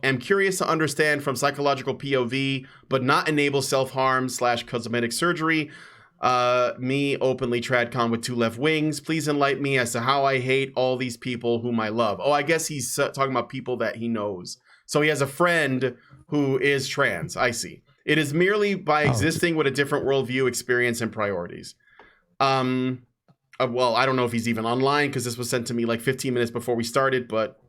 am curious to understand from psychological POV, but not enable self-harm / cosmetic surgery. Me, openly tradcon with 2 left wings. Please enlighten me as to how I hate all these people whom I love. Oh, I guess he's talking about people that he knows. So he has a friend who is trans. I see. It is merely by existing with a different worldview, experience, and priorities. Well, I don't know if he's even online because this was sent to me like 15 minutes before we started, but...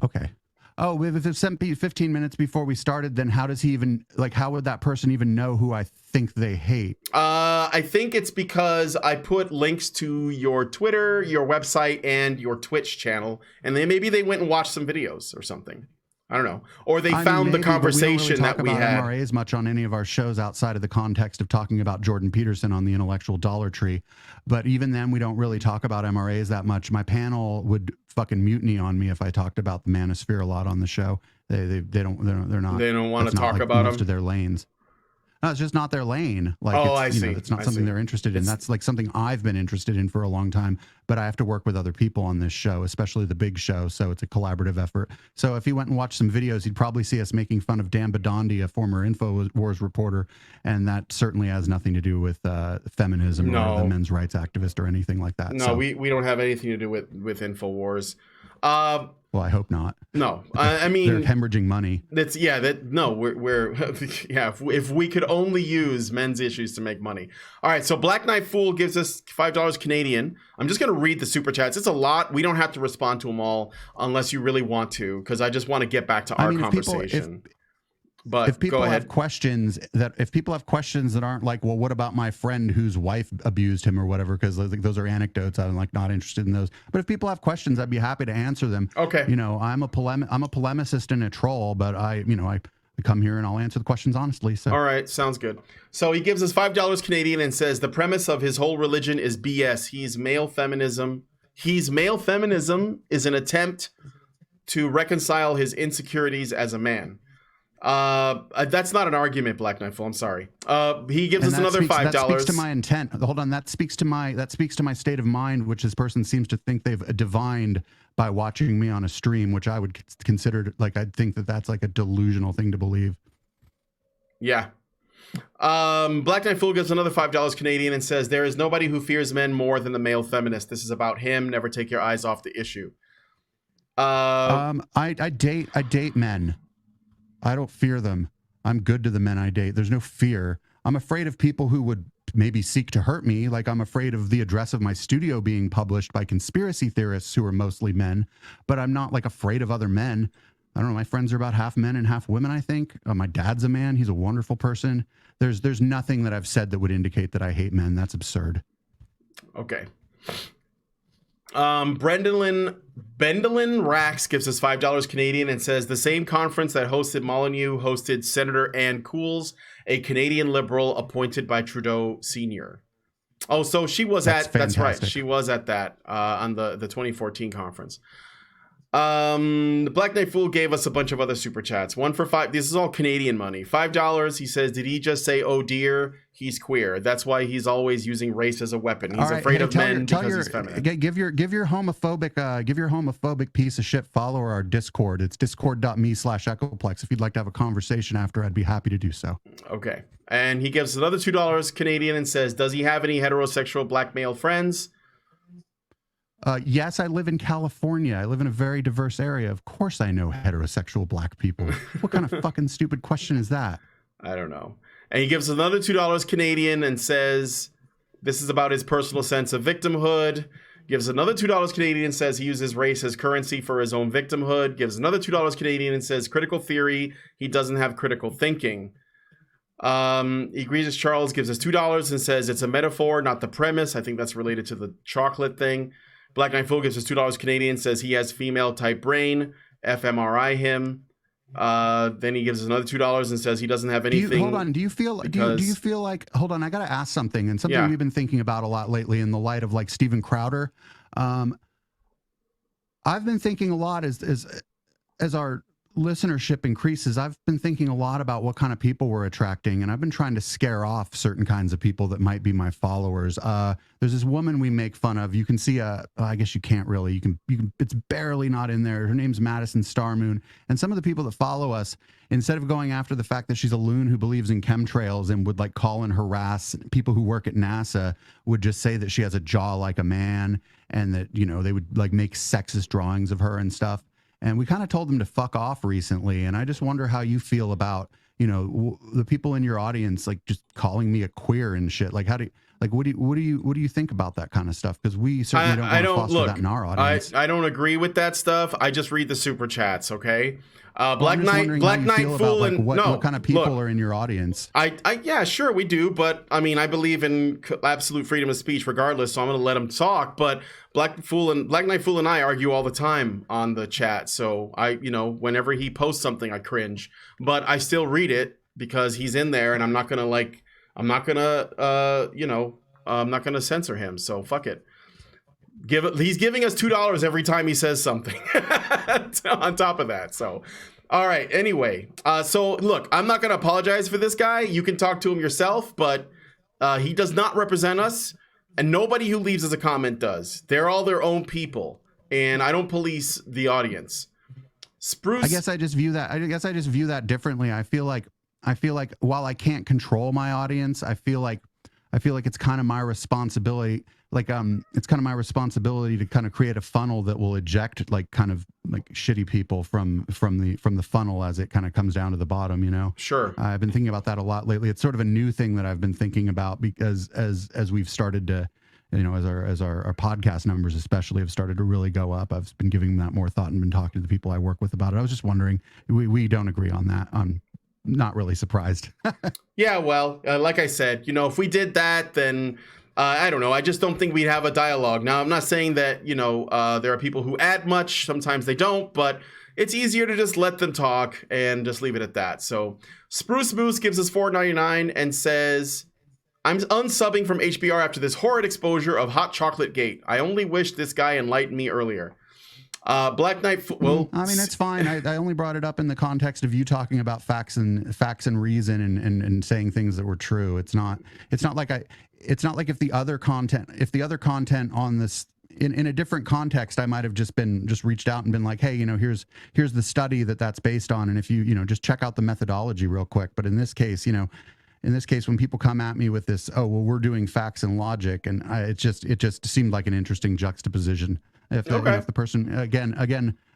Okay. Oh, if it's sent me 15 minutes before we started, then how does he even, like, how would that person even know who I think they hate? I think it's because I put links to your Twitter, your website, and your Twitch channel, and maybe they went and watched some videos or something. I don't know. Or they I mean, found the maybe, but we don't really conversation talk that we about had. MRAs much on any of our shows outside of the context of talking about Jordan Peterson on the Intellectual Dollar Tree. But even then, we don't really talk about MRAs that much. My panel would fucking mutiny on me if I talked about the manosphere a lot on the show. They're not. They don't want to that's not, talk like, about most them. of their lanes. No, it's just not their lane. Like, Oh, it's, I you know, see. it's not I something see. they're interested in. It's- That's like something I've been interested in for a long time, but I have to work with other people on this show, especially the big show. So it's a collaborative effort. So if he went and watched some videos, he'd probably see us making fun of Dan Badandi, a former InfoWars reporter. And that certainly has nothing to do with feminism No. or the men's rights activist or anything like that. No, So, we don't have anything to do with InfoWars. well, I hope not. No, I mean, They're hemorrhaging money. that's we're yeah. If we could only use men's issues to make money. All right, so Black Knight Fool gives us $5 Canadian. I'm just gonna read the super chats. It's a lot. We don't have to respond to them all unless you really want to, because I just want to get back to our conversation. But if people go ahead. have questions that aren't like, well, what about my friend whose wife abused him or whatever, because those are anecdotes, I'm like not interested in those. But if people have questions, I'd be happy to answer them. Okay. You know, I'm a polemicist and a troll, but I come here and I'll answer the questions honestly. So All right, sounds good. So he gives us $5 Canadian and says the premise of his whole religion is BS. Male feminism is an attempt to reconcile his insecurities as a man. That's not an argument, Black Knight Fool. I'm sorry. He gives us another $5. That speaks to my intent. Hold on, that speaks to my state of mind, which this person seems to think they've divined by watching me on a stream, which I would consider I'd think that's like a delusional thing to believe. Yeah. Black Knight Fool gives another $5 Canadian and says there is nobody who fears men more than the male feminist. This is about him. Never take your eyes off the issue. I date men. I don't fear them. I'm good to the men I date. There's no fear. I'm afraid of people who would maybe seek to hurt me. Like, I'm afraid of the address of my studio being published by conspiracy theorists who are mostly men, but I'm not like afraid of other men. I don't know. My friends are about half men and half women, I think. My dad's a man. He's a wonderful person. There's nothing that I've said that would indicate that I hate men. That's absurd. Okay. Brendan Rax gives us $5 Canadian and says the same conference that hosted Molyneux hosted Senator Ann Cools, a Canadian liberal appointed by Trudeau Sr. Oh, so she was that's right. She was at that on the 2014 conference. The Black Knight Fool gave us a bunch of other super chats. One for $5. This is all Canadian money. $5. He says, did he just say, oh dear, he's queer? That's why he's always using race as a weapon. He's afraid of men because he's feminine. Give your homophobic piece of shit follower our Discord. It's discord.me/Echoplex. If you'd like to have a conversation after, I'd be happy to do so. Okay. And he gives another $2 Canadian and says, does he have any heterosexual black male friends? Yes, I live in California. I live in a very diverse area. Of course I know heterosexual black people. What kind of fucking stupid question is that? I don't know. And he gives another $2 Canadian and says this is about his personal sense of victimhood. Gives another $2 Canadian and says he uses race as currency for his own victimhood. Gives another $2 Canadian and says critical theory. He doesn't have critical thinking. Egregious Charles gives us $2 and says it's a metaphor, not the premise. I think that's related to the chocolate thing. Black Knight Fool gives us $2 Canadian, says he has female type brain, fMRI him. Then he gives us another $2 and says he doesn't have anything. Hold on. Do you feel like, hold on, I got to ask something, and something we've been thinking about a lot lately in the light of like Steven Crowder. I've been thinking a lot as our listenership increases, I've been thinking a lot about what kind of people we're attracting, and I've been trying to scare off certain kinds of people that might be my followers. There's this woman we make fun of. You can see I guess you can't really. You can. It's barely not in there. Her name's Madison Starmoon, and some of the people that follow us, instead of going after the fact that she's a loon who believes in chemtrails and would like call and harass people who work at NASA, would just say that she has a jaw like a man, and that, you know, they would like make sexist drawings of her and stuff. And we kind of told them to fuck off recently. And I just wonder how you feel about, you know, the people in your audience, like just calling me a queer and shit. Like, how do you, like, what do you think about that kind of stuff? Because we certainly don't want to foster that in our audience. I don't agree with that stuff. I just read the super chats. Okay. Black Knight Fool, about, like, and what kind of people are in your audience. Yeah, sure, we do, but I mean, I believe in absolute freedom of speech regardless, so I'm going to let them talk. But Black Knight Fool and I argue all the time on the chat, so whenever he posts something, I cringe, but I still read it because he's in there, and I'm not going to censor him. So fuck it. He's giving us $2 every time he says something on top of that. So, all right. Anyway, so look, I'm not going to apologize for this guy. You can talk to him yourself, but he does not represent us, and nobody who leaves us a comment does. They're all their own people, and I don't police the audience. Spruce. I guess I just view that differently. I feel like while I can't control my audience, I feel like it's kind of my responsibility. It's kind of my responsibility to kind of create a funnel that will eject like shitty people from the funnel as it kind of comes down to the bottom, you know? Sure. I've been thinking about that a lot lately. It's sort of a new thing that I've been thinking about because as we've started to, as our podcast numbers especially have started to really go up, I've been giving that more thought and been talking to the people I work with about it. I was just wondering, we don't agree on that. I'm not really surprised. Yeah, well, like I said, if we did that, then I don't know. I just don't think we'd have a dialogue. Now, I'm not saying that, there are people who add much. Sometimes they don't, but it's easier to just let them talk and just leave it at that. So Spruce Moose gives us $4.99 and says, I'm unsubbing from HBR after this horrid exposure of Hot Chocolate Gate. I only wish this guy enlightened me earlier. Black Knight. Well, I mean, it's fine. I only brought it up in the context of you talking about facts and reason and saying things that were true. It's not like if the other content on this in a different context, I might have just reached out and been like, hey, here's the study that's based on, and if you just check out the methodology real quick. But in this case, when people come at me with this, oh well, we're doing facts and logic, and it just seemed like an interesting juxtaposition. If the person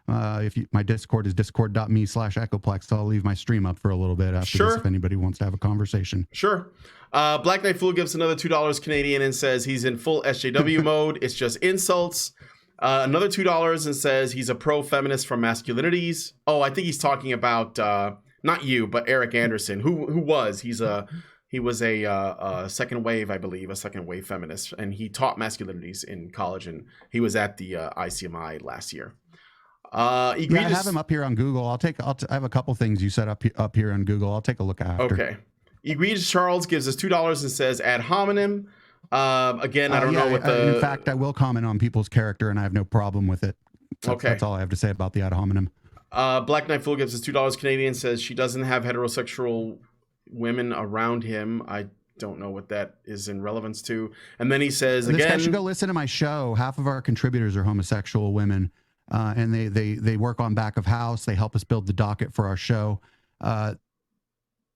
my Discord is discord.me/Echoplex, so I'll leave my stream up for a little bit after this if anybody wants to have a conversation. Sure. Black Knight Fool gives another $2 Canadian and says he's in full SJW mode. It's just insults. Another $2 and says he's a pro-feminist from Masculinities. Oh, I think he's talking about not you, but Eric Anderson, who was. He was a second wave, I believe, a second wave feminist, and he taught Masculinities in college, and he was at the ICMI last year. I have him up here on Google. I have a couple things you set up here on Google. I'll take a look after. Okay. Egregious Charles gives us $2 and says ad hominem. Again, I don't know what the. In fact, I will comment on people's character, and I have no problem with it. That's all I have to say about the ad hominem. Black Knight Fool gives us $2 Canadian, says she doesn't have heterosexual women around him. I don't know what that is in relevance to. And then he says this guy should go listen to my show. Half of our contributors are homosexual women, and they work on back of house. They help us build the docket for our show.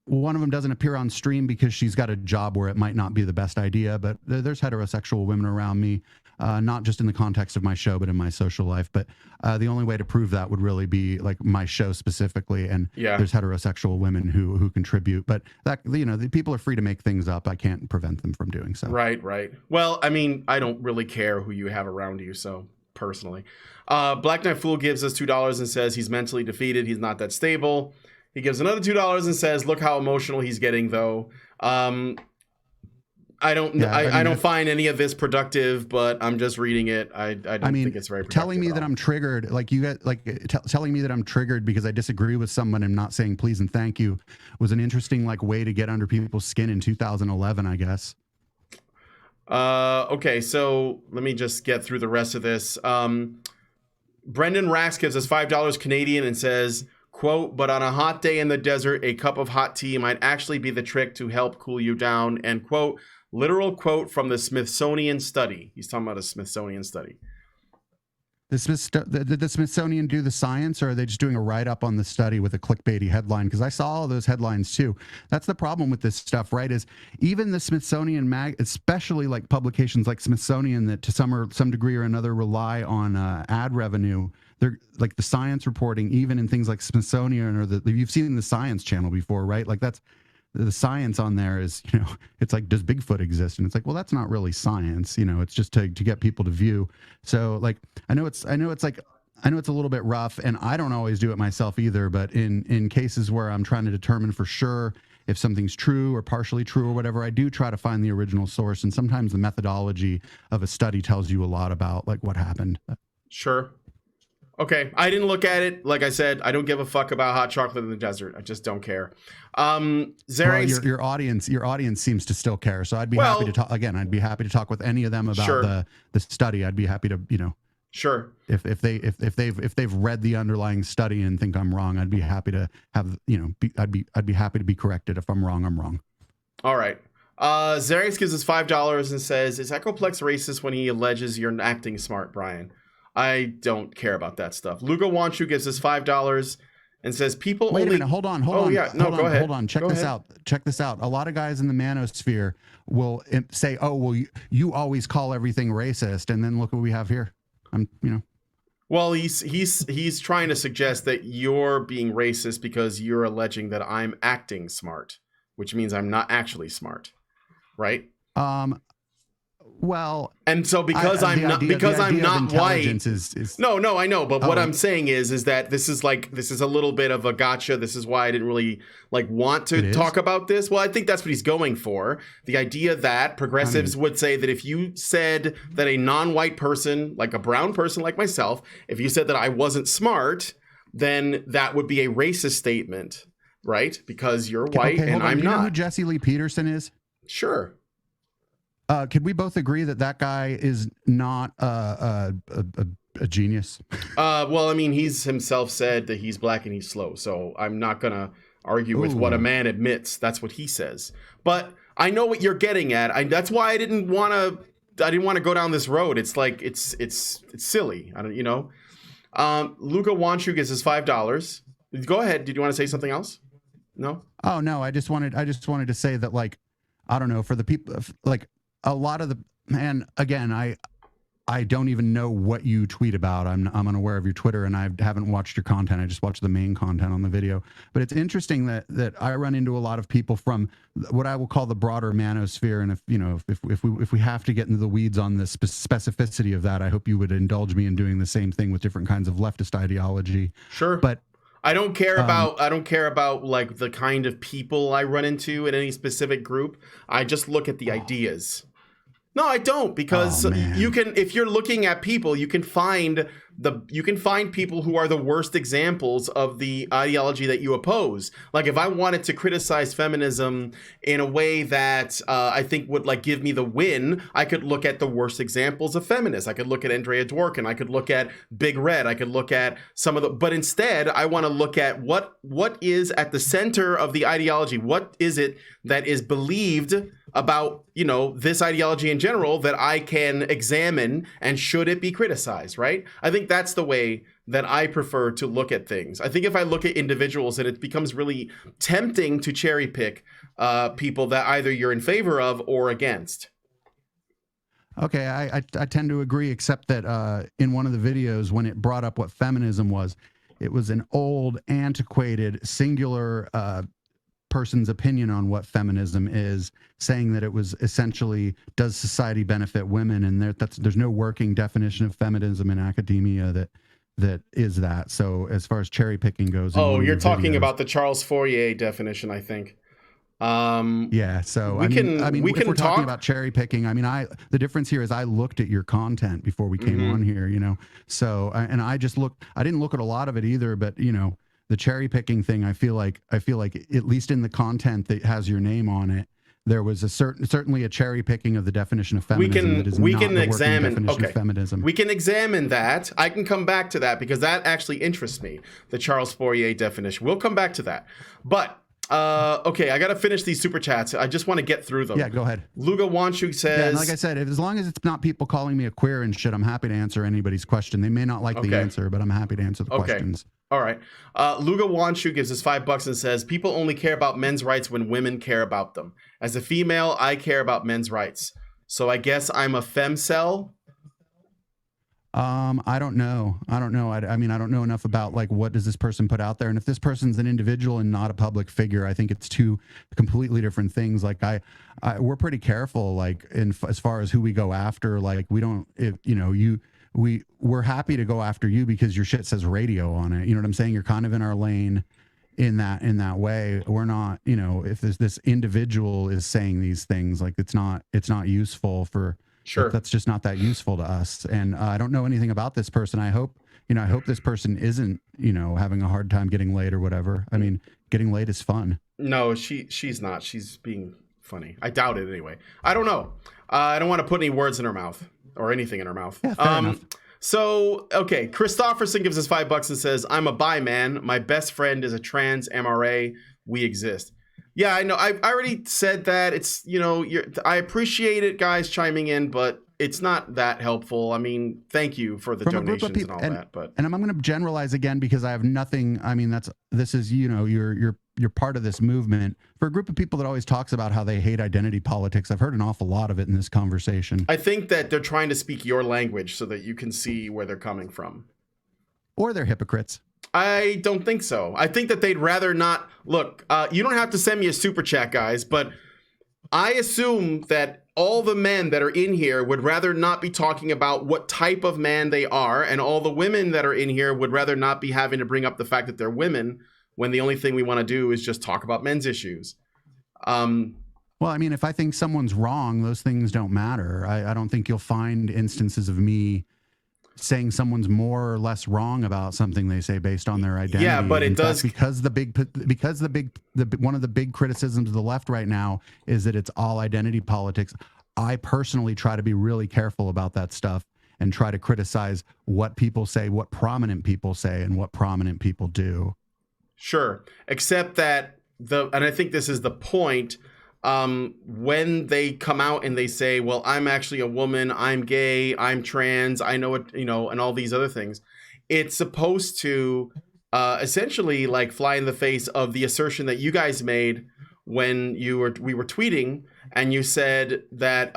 One of them doesn't appear on stream because she's got a job where it might not be the best idea, but there's heterosexual women around me, not just in the context of my show, but in my social life. But the only way to prove that would really be like my show specifically. And there's heterosexual women who contribute, but that, the people are free to make things up. I can't prevent them from doing so. Right. Well, I mean, I don't really care who you have around you. So personally, Black Knight Fool gives us $2 and says he's mentally defeated. He's not that stable. He gives another $2 and says, "Look how emotional he's getting, though." I don't find any of this productive, but I'm just reading it. I don't think it's very productive. Telling me that I'm triggered, telling me that I'm triggered because I disagree with someone and not saying please and thank you was an interesting way to get under people's skin in 2011, I guess. Okay, so let me just get through the rest of this. Brendan Rax gives us $5 Canadian and says, quote, "But on a hot day in the desert, a cup of hot tea might actually be the trick to help cool you down," end quote. Literal quote from the Smithsonian study. He's talking about a Smithsonian study. Did the Smithsonian do the science, or are they just doing a write-up on the study with a clickbaity headline? Because I saw all those headlines too. That's the problem with this stuff, right? Is even the Smithsonian especially like publications like Smithsonian that to some degree or another rely on ad revenue. They're like the science reporting, even in things like Smithsonian or you've seen the Science Channel before, right? Like that's the science on there is, it's like, does Bigfoot exist? And it's like, well, that's not really science, it's just to get people to view. So like, I know it's like I know it's a little bit rough, and I don't always do it myself either, but in cases where I'm trying to determine for sure if something's true or partially true or whatever, I do try to find the original source, and sometimes the methodology of a study tells you a lot about like what happened. Sure. Okay, I didn't look at it. Like I said, I don't give a fuck about hot chocolate in the desert. I just don't care. Zering, Well, your audience seems to still care, so I'd be happy to talk again. I'd be happy to talk with any of them about the study. I'd be happy to, sure. If they've read the underlying study and think I'm wrong, I'd be happy to have I'd be happy to be corrected. If I'm wrong, I'm wrong. All right. Zarius gives us $5 and says, "Is Echoplex racist when he alleges you're acting smart, Brian?" I don't care about that stuff. Lugo Wanchu gives us $5 and says, "People Wait only." a minute, hold on. Go ahead. Hold on. Check this out. A lot of guys in the manosphere will say, "Oh, well, you always call everything racist," and then look what we have here. Well, he's trying to suggest that you're being racist because you're alleging that I'm acting smart, which means I'm not actually smart, right? Well, and so because I'm not white. No, I know, but what I'm saying is that this is a little bit of a gotcha. This is why I didn't really want to talk about this. Well, I think that's what he's going for. The idea that progressives would say that if you said that a non-white person, like a brown person like myself, if you said that I wasn't smart, then that would be a racist statement, right? Because you're white and I'm not. Do you know who Jesse Lee Peterson is? Sure. Could we both agree that guy is not a genius? Well, I mean, he's himself said that he's black and he's slow, so I'm not gonna argue with what a man admits. That's what he says. But I know what you're getting at. That's why I didn't want to go down this road. It's like it's silly. I don't, Luca Wanchu gives us $5. Go ahead. Did you want to say something else? No. Oh no, I just wanted to say that I don't know, for the people a lot of the, and again, I don't even know what you tweet about. I'm unaware of your Twitter, and I haven't watched your content. I just watched the main content on the video. But it's interesting that I run into a lot of people from what I will call the broader manosphere. And if we have to get into the weeds on the specificity of that, I hope you would indulge me in doing the same thing with different kinds of leftist ideology. Sure. But I don't care about the kind of people I run into in any specific group. I just look at the ideas. No, I don't, because if you're looking at people, you can find people who are the worst examples of the ideology that you oppose. Like if I wanted to criticize feminism in a way that I think would give me the win, I could look at the worst examples of feminists. I could look at Andrea Dworkin. I could look at Big Red. I could look at some of the, but instead I want to look at what is at the center of the ideology. What is it that is believed about, this ideology in general that I can examine, and should it be criticized, right? I think that's the way that I prefer to look at things. I think if I look at individuals, and it becomes really tempting to cherry pick people that either you're in favor of or against. Okay, I tend to agree, except that in one of the videos, when it brought up what feminism was, it was an old, antiquated, singular person's opinion on what feminism is, saying that it was essentially, does society benefit women? And there's no working definition of feminism in academia that is that. So as far as cherry picking goes, you're talking about the Charles Fourier definition, I think. Yeah, so we can if we're talking about cherry picking, I mean, the difference here is I looked at your content before we came on here, so I didn't look at a lot of it either, but the cherry picking thing, I feel like at least in the content that has your name on it, there was certainly a cherry picking of the definition of feminism that is not the working definition of feminism. We can examine that. I can come back to that because that actually interests me, the Charles Fourier definition. We'll come back to that. But okay, I got to finish these super chats. I just want to get through them. Yeah, go ahead. Luga Wanchu says... Yeah, and like I said, as long as it's not people calling me a queer and shit, I'm happy to answer anybody's question. They may not like the answer, but I'm happy to answer the questions. All right. Luga Wanchu gives us $5 and says, people only care about men's rights when women care about them. As a female, I care about men's rights. So I guess I'm a femcel. I don't know. I mean, I don't know enough about what does this person put out there. And if this person's an individual and not a public figure, I think it's two completely different things. We're pretty careful, as far as who we go after. We don't, we're happy to go after you because your shit says radio on it. You know what I'm saying? You're kind of in our lane in that way. We're not, you know, if this individual is saying these things, like it's not useful for, Sure. that's just not that useful to us. And I don't know anything about this person. I hope this person isn't, you know, having a hard time getting laid or whatever. I mean, getting laid is fun. No, she's not. She's being funny. I doubt it anyway. I don't know. I don't want to put any words in her mouth or anything in her mouth. Yeah, fair enough. So, okay, Christofferson gives us $5 and says, I'm a bi man. My best friend is a trans MRA. We exist. Yeah, I know. I already said that. It's, you know, I appreciate it, guys, chiming in, but it's not that helpful. I mean, thank you for the donations and all that. But I'm going to generalize again because I have nothing. I mean, this is, you know, you're part of this movement. For a group of people that always talks about how they hate identity politics, I've heard an awful lot of it in this conversation. I think that they're trying to speak your language so that you can see where they're coming from. Or they're hypocrites. I don't think so. I think that they'd rather not. Look, you don't have to send me a super chat, guys, but I assume that all the men that are in here would rather not be talking about what type of man they are, and all the women that are in here would rather not be having to bring up the fact that they're women when the only thing we want to do is just talk about men's issues. Well, I mean, if I think someone's wrong, those things don't matter. I don't think you'll find instances of me saying someone's more or less wrong about something they say based on their identity. Yeah, but it does, because one of the big criticisms of the left right now is that it's all identity politics. I personally try to be really careful about that stuff and try to criticize what people say, what prominent people say, and what prominent people do. Sure, except that and I think this is the point. When they come out and they say, well, I'm actually a woman, I'm gay, I'm trans, I know it, you know, and all these other things, it's supposed to essentially like fly in the face of the assertion that you guys made when we were tweeting, and you said that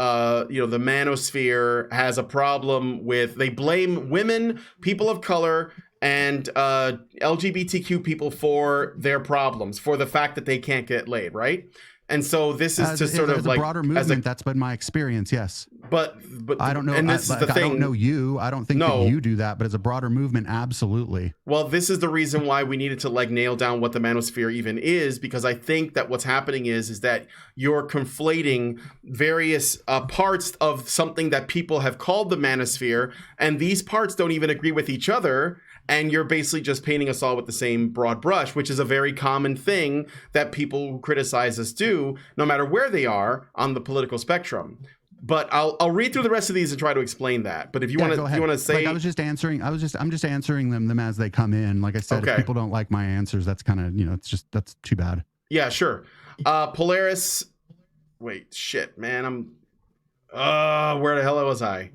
you know, the manosphere has a problem with, they blame women, people of color, and LGBTQ people for their problems, for the fact that they can't get laid, right? And so this is sort of like a broader movement. That's been my experience. Yes, but I don't know. And this is the thing. I don't know you. I don't think that you do that. But as a broader movement, absolutely. Well, this is the reason why we needed to like nail down what the manosphere even is, because I think that what's happening is that you're conflating various parts of something that people have called the manosphere, and these parts don't even agree with each other. And you're basically just painting us all with the same broad brush, which is a very common thing that people who criticize us do, no matter where they are on the political spectrum. But I'll read through the rest of these and try to explain that. But if you want to say, like, I'm just answering them as they come in. Like I said, okay. If people don't like my answers, that's kind of, you know, that's too bad. Yeah, sure. Polaris. Wait, shit, man. Where the hell was I?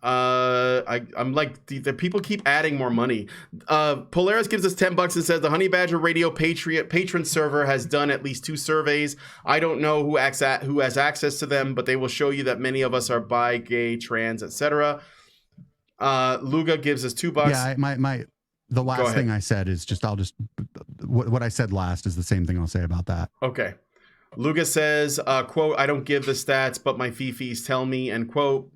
I'm like, the people keep adding more money. Polaris gives us $10 and says the Honey Badger Radio patron server has done at least 2 surveys. I don't know who has access to them, but they will show you that many of us are bi, gay, trans, etc. Luga gives us $2. Yeah, the last thing I said is what I said last is the same thing I'll say about that. Okay. Luga says, quote, I don't give the stats, but my fifis tell me, end quote.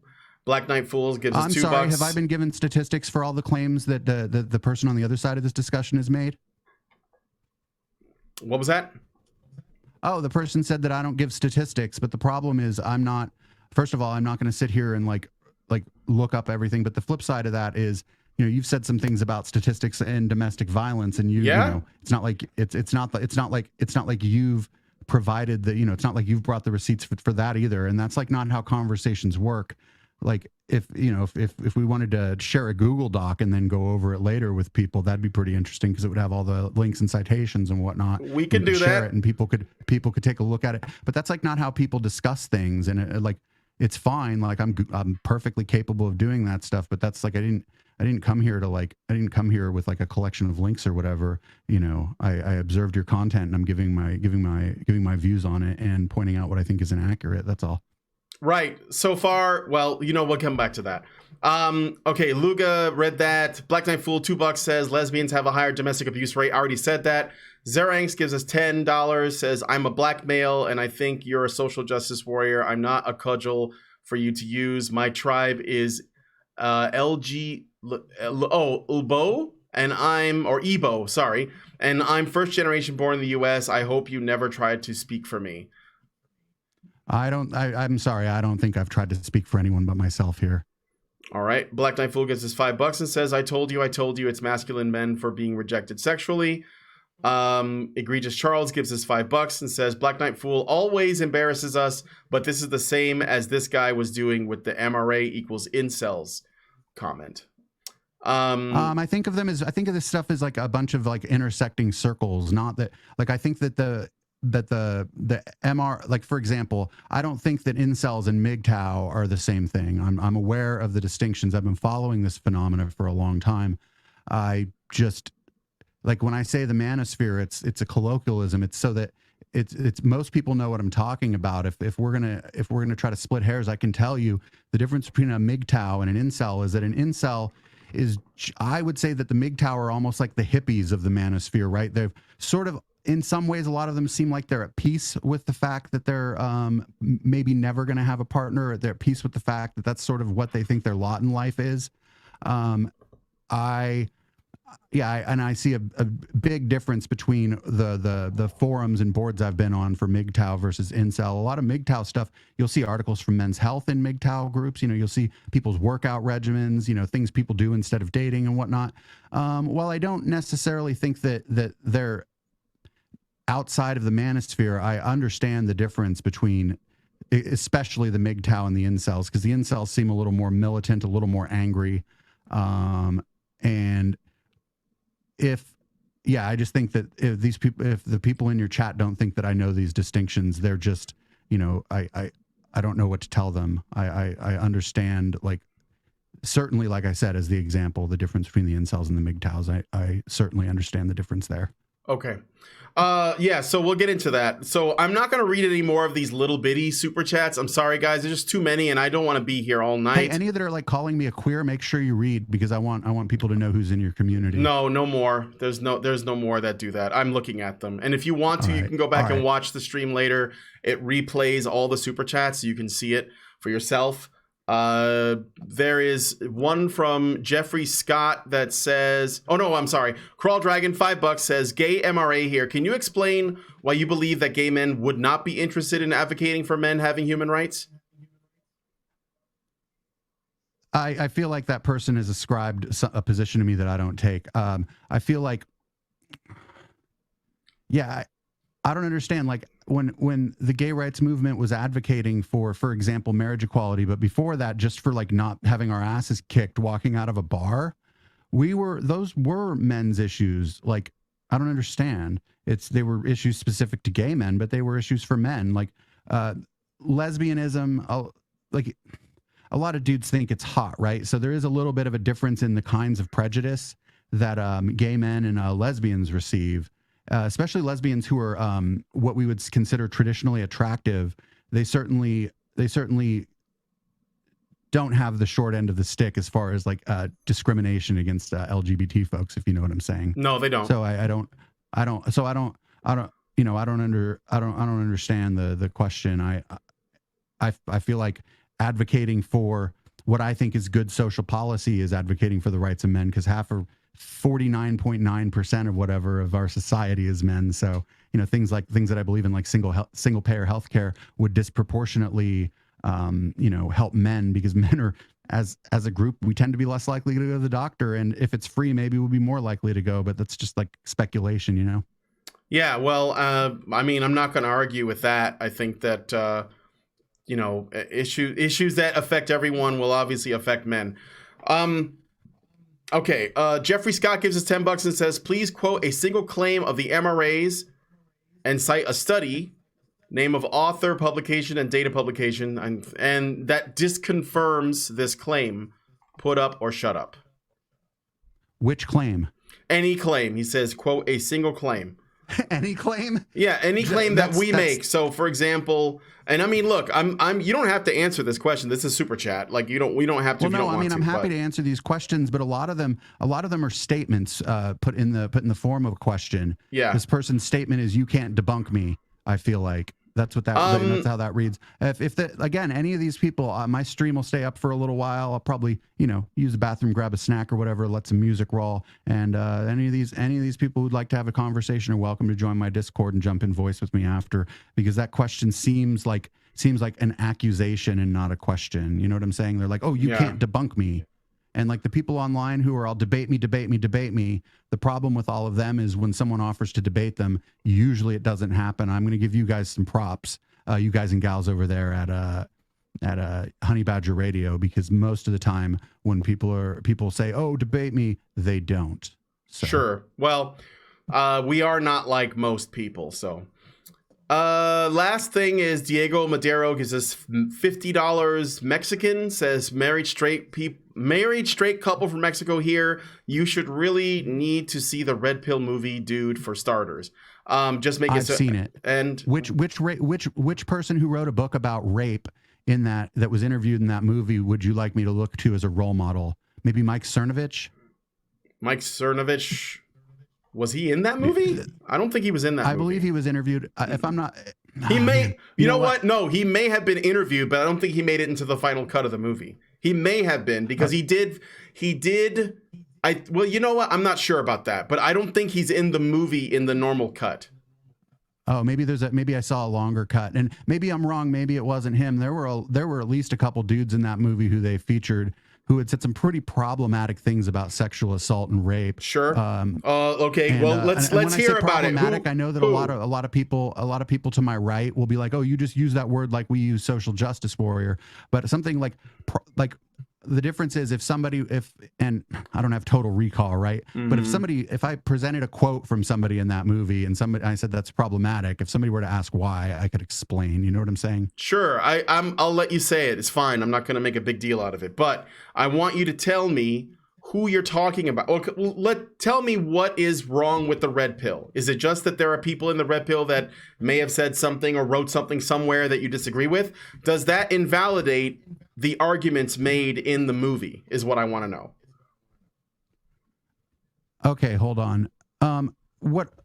Black Knight Fools gives us $2. I'm sorry, have I been given statistics for all the claims that the person on the other side of this discussion has made? What was that? Oh, the person said that I don't give statistics, but the problem is first of all, I'm not going to sit here and like look up everything. But the flip side of that is, you know, you've said some things about statistics and domestic violence, and you know, it's not like you've provided the, you know, it's not like you've brought the receipts for that either. And that's like not how conversations work. Like if we wanted to share a Google Doc and then go over it later with people, that'd be pretty interesting because it would have all the links and citations and whatnot. We can do that, and people could take a look at it. But that's like not how people discuss things, and like it's fine. Like I'm perfectly capable of doing that stuff. But that's like I didn't come here with like a collection of links or whatever. You know, I observed your content and I'm giving my views on it and pointing out what I think is inaccurate. That's all. Right. So far, well, you know, we'll come back to that. Okay, Luga read that. Black Knight Fool, $2 says lesbians have a higher domestic abuse rate. I already said that. Zeranx gives us $10, says I'm a black male and I think you're a social justice warrior. I'm not a cudgel for you to use. My tribe is Ulbo, and Ebo, sorry, and I'm first generation born in the U.S. I hope you never tried to speak for me. I'm sorry. I don't think I've tried to speak for anyone but myself here. All right. Black Knight Fool gives us $5 and says, I told you, it's masculine men for being rejected sexually. Egregious Charles gives us $5 and says, Black Knight Fool always embarrasses us, but this is the same as this guy was doing with the MRA equals incels comment. I think of this stuff as like a bunch of like intersecting circles, not that, like, I think that the MR, like, for example, I don't think that incels and MGTOW are the same thing. I'm aware of the distinctions. I've been following this phenomena for a long time. I just, like, when I say the manosphere, it's a colloquialism. It's so that it's most people know what I'm talking about. If we're gonna try to split hairs, I can tell you the difference between a MGTOW and an incel is that an incel is, I would say that the MGTOW are almost like the hippies of the manosphere, right? They've sort of, in some ways, a lot of them seem like they're at peace with the fact that they're maybe never going to have a partner. Or they're at peace with the fact that that's sort of what they think their lot in life is. I see a big difference between the forums and boards I've been on for MGTOW versus incel. A lot of MGTOW stuff, you'll see articles from Men's Health in MGTOW groups. You know, you'll see people's workout regimens, you know, things people do instead of dating and whatnot. While I don't necessarily think that they're outside of the manosphere, I understand the difference between, especially the MGTOW and the incels, because the incels seem a little more militant, a little more angry, and I just think that if the people in your chat don't think that I know these distinctions, they're just, you know, I don't know what to tell them. I understand, like, certainly, like I said, as the example, the difference between the incels and the MGTOWs, I certainly understand the difference there. Okay. So we'll get into that. So I'm not going to read any more of these little bitty super chats. I'm sorry, guys. There's just too many, and I don't want to be here all night. Hey, any that are like calling me a queer, make sure you read, because I want people to know who's in your community. No more. There's no more that do that. I'm looking at them. And if you want to, you can go back and watch the stream later. It replays all the super chats so you can see it for yourself. There is one from Jeffrey Scott that says, Crawl Dragon, $5 says, gay MRA here. Can you explain why you believe that gay men would not be interested in advocating for men having human rights? I feel like that person has ascribed a position to me that I don't take. I feel like, I don't understand. Like, when the gay rights movement was advocating for example, marriage equality, but before that, just for like not having our asses kicked walking out of a bar, those were men's issues. Like, I don't understand. They were issues specific to gay men, but they were issues for men. Like, lesbianism, like, a lot of dudes think it's hot, right? So there is a little bit of a difference in the kinds of prejudice that gay men and lesbians receive. Especially lesbians who are what we would consider traditionally attractive. They certainly don't have the short end of the stick as far as like discrimination against LGBT folks, if you know what I'm saying. No, they don't. So I don't understand the question. I feel like advocating for what I think is good social policy is advocating for the rights of men, because 49.9% of whatever of our society is men. So, you know, things that I believe in, like single payer healthcare, would disproportionately, help men, because men are, as a group, we tend to be less likely to go to the doctor. And if it's free, maybe we'll be more likely to go, but that's just like speculation, you know? Yeah. Well, I mean, I'm not going to argue with that. I think that, issues that affect everyone will obviously affect men. Okay, Jeffrey Scott gives us $10 and says, please quote a single claim of the MRAs and cite a study, name of author, publication, and data publication, and that disconfirms this claim. Put up or shut up. Which claim? Any claim. He says, quote a single claim. Any claim? Yeah, any claim that we make. So, for example, and I mean, look, you don't have to answer this question. This is super chat. Like, we don't have to. Well, no, I mean, I'm happy to answer these questions, but a lot of them are statements put in the form of a question. Yeah. This person's statement is, "You can't debunk me." I feel like. That's what that's how that reads. If again, any of these people, my stream will stay up for a little while. I'll probably, use the bathroom, grab a snack or whatever, let some music roll. And any of these people who'd like to have a conversation are welcome to join my Discord and jump in voice with me after, because that question seems like an accusation and not a question. You know what I'm saying? They're like, oh, you can't debunk me. And like the people online who are all debate me. The problem with all of them is when someone offers to debate them, usually it doesn't happen. I'm going to give you guys some props, you guys and gals over there at Honey Badger Radio, because most of the time when people say, oh, debate me, they don't. So. Sure. Well, we are not like most people. So last thing is Diego Madero gives us $50 Mexican, says married straight couple from Mexico here. You should really need to see the Red Pill movie, dude, for starters. Just make I've seen it. And which person who wrote a book about rape that was interviewed in that movie would you like me to look to as a role model? Maybe Mike Cernovich? Mike Cernovich, was he in that movie? I don't think he was in that movie. I believe he was interviewed. If I'm not... He may... You know what? No, he may have been interviewed, but I don't think he made it into the final cut of the movie. He may have been, because he did... Well, you know what? I'm not sure about that, but I don't think he's in the movie in the normal cut. Oh, maybe I saw a longer cut, and maybe I'm wrong. Maybe it wasn't him. There were at least a couple dudes in that movie who they featured who had said some pretty problematic things about sexual assault and rape. Sure. Okay. And, well, let's hear about it. I know that a lot of people to my right will be like, "Oh, you just use that word like we use social justice warrior," but something like the difference is and I don't have total recall, right? Mm-hmm. But if I presented a quote from somebody in that movie and I said that's problematic, if somebody were to ask why, I could explain. You know what I'm saying? Sure. I'll let you say it. It's fine. I'm not going to make a big deal out of it, but I want you to tell me who you're talking about. Tell me what is wrong with the red pill. Is it just that there are people in the red pill that may have said something or wrote something somewhere that you disagree with? Does that invalidate the arguments made in the movie, is what I want to know. Okay, hold on.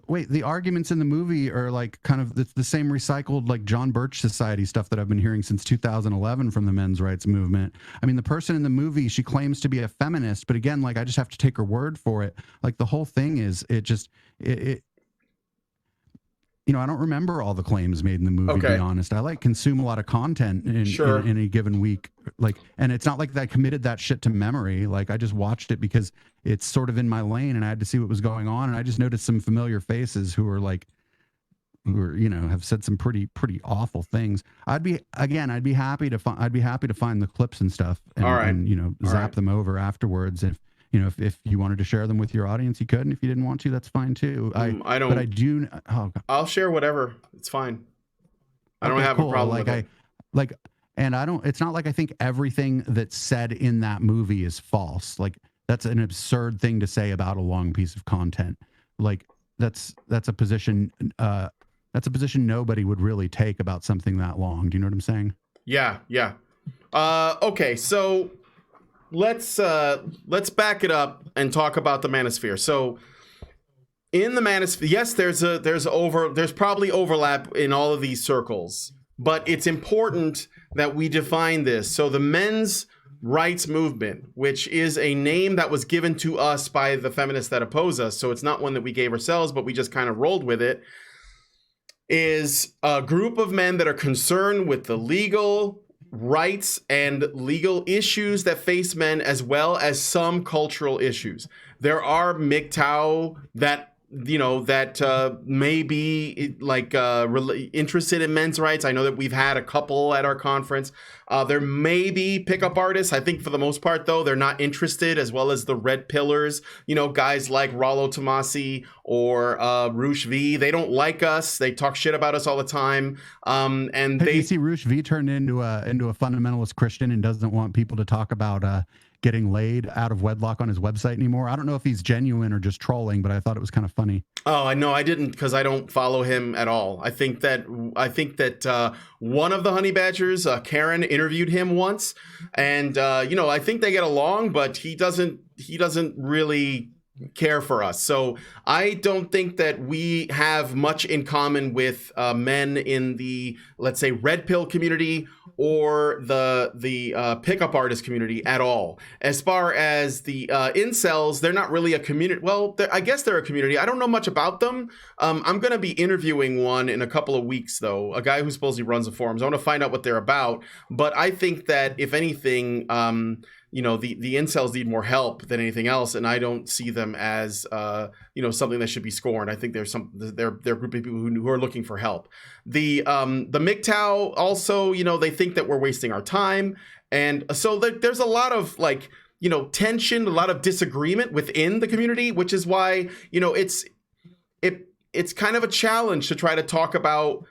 Wait, the arguments in the movie are like kind of the same recycled like John Birch Society stuff that I've been hearing since 2011 from the men's rights movement. I mean, the person in the movie, she claims to be a feminist, but again, like I just have to take her word for it. Like the whole thing is, I don't remember all the claims made in the movie, to be honest. I consume a lot of content in a given week. And it's not like that I committed that shit to memory. Like I just watched it because it's sort of in my lane and I had to see what was going on. And I just noticed some familiar faces who have said some pretty awful things. I'd be happy to find the clips and stuff and zap them over afterwards. If you wanted to share them with your audience, you could, and if you didn't want to, that's fine too. I'll share whatever. It's fine. I don't have a problem with it. It's not like I think everything that's said in that movie is false. Like that's an absurd thing to say about a long piece of content. Like that's a position nobody would really take about something that long. Do you know what I'm saying? Yeah. Okay, so let's back it up and talk about the manosphere. So in the manosphere, yes, there's probably overlap in all of these circles, but it's important that we define this. So the men's rights movement, which is a name that was given to us by the feminists that oppose us, so it's not one that we gave ourselves, but we just kind of rolled with it, is a group of men that are concerned with the legal rights and legal issues that face men, as well as some cultural issues. There are MGTOW that may be interested in men's rights. I know that we've had a couple at our conference. There may be pickup artists. I think for the most part, though, they're not interested, as well as the red pillars. Guys like Rollo Tomasi or Roosh V. They don't like us. They talk shit about us all the time. You see Roosh V turned into a fundamentalist Christian and doesn't want people to talk about getting laid out of wedlock on his website anymore. I don't know if he's genuine or just trolling, but I thought it was kind of funny. Oh, I know. I didn't, because I don't follow him at all. I think that one of the honey badgers, Karen, interviewed him once, and I think they get along, but he doesn't really care for us. So I don't think that we have much in common with men in the, let's say, red pill community or the pickup artist community at all. As far as the incels, they're not really a community. Well, I guess they're a community. I don't know much about them. I'm going to be interviewing one in a couple of weeks, though, a guy who supposedly runs the forums. I want to find out what they're about. But I think that if anything, you know, the incels need more help than anything else, and I don't see them as you know, something that should be scorned. I think they're a group of people who are looking for help. The MGTOW also, you know, they think that we're wasting our time, and so there's a lot of, like, you know, tension, a lot of disagreement within the community, which is why, you know, it's kind of a challenge to try to talk about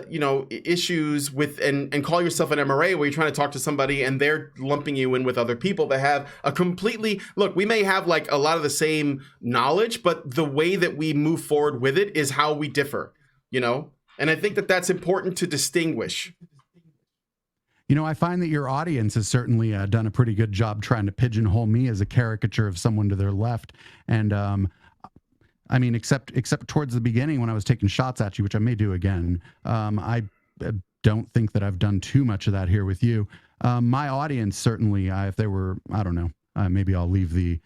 you know, issues with and call yourself an MRA where you're trying to talk to somebody and they're lumping you in with other people that have a completely, look, we may have like a lot of the same knowledge, but the way that we move forward with it is how we differ, you know? And I think that that's important to distinguish. You know, I find that your audience has certainly done a pretty good job trying to pigeonhole me as a caricature of someone to their left. And I mean, except towards the beginning when I was taking shots at you, which I may do again. I don't think that I've done too much of that here with you. My audience certainly, if they were, I don't know, maybe I'll leave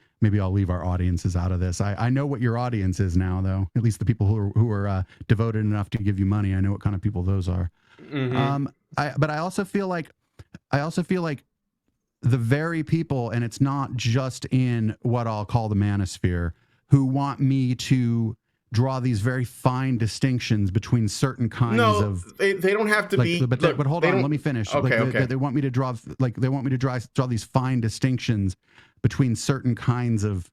our audiences out of this. I know what your audience is now, though. At least the people who are devoted enough to give you money. I know what kind of people those are. Mm-hmm. But I also feel like the very people, and it's not just in what I'll call the manosphere, who want me to draw these very fine distinctions between certain kinds of. They don't have to be. But hold on, let me finish. Okay. They want me to draw draw these fine distinctions between certain kinds of,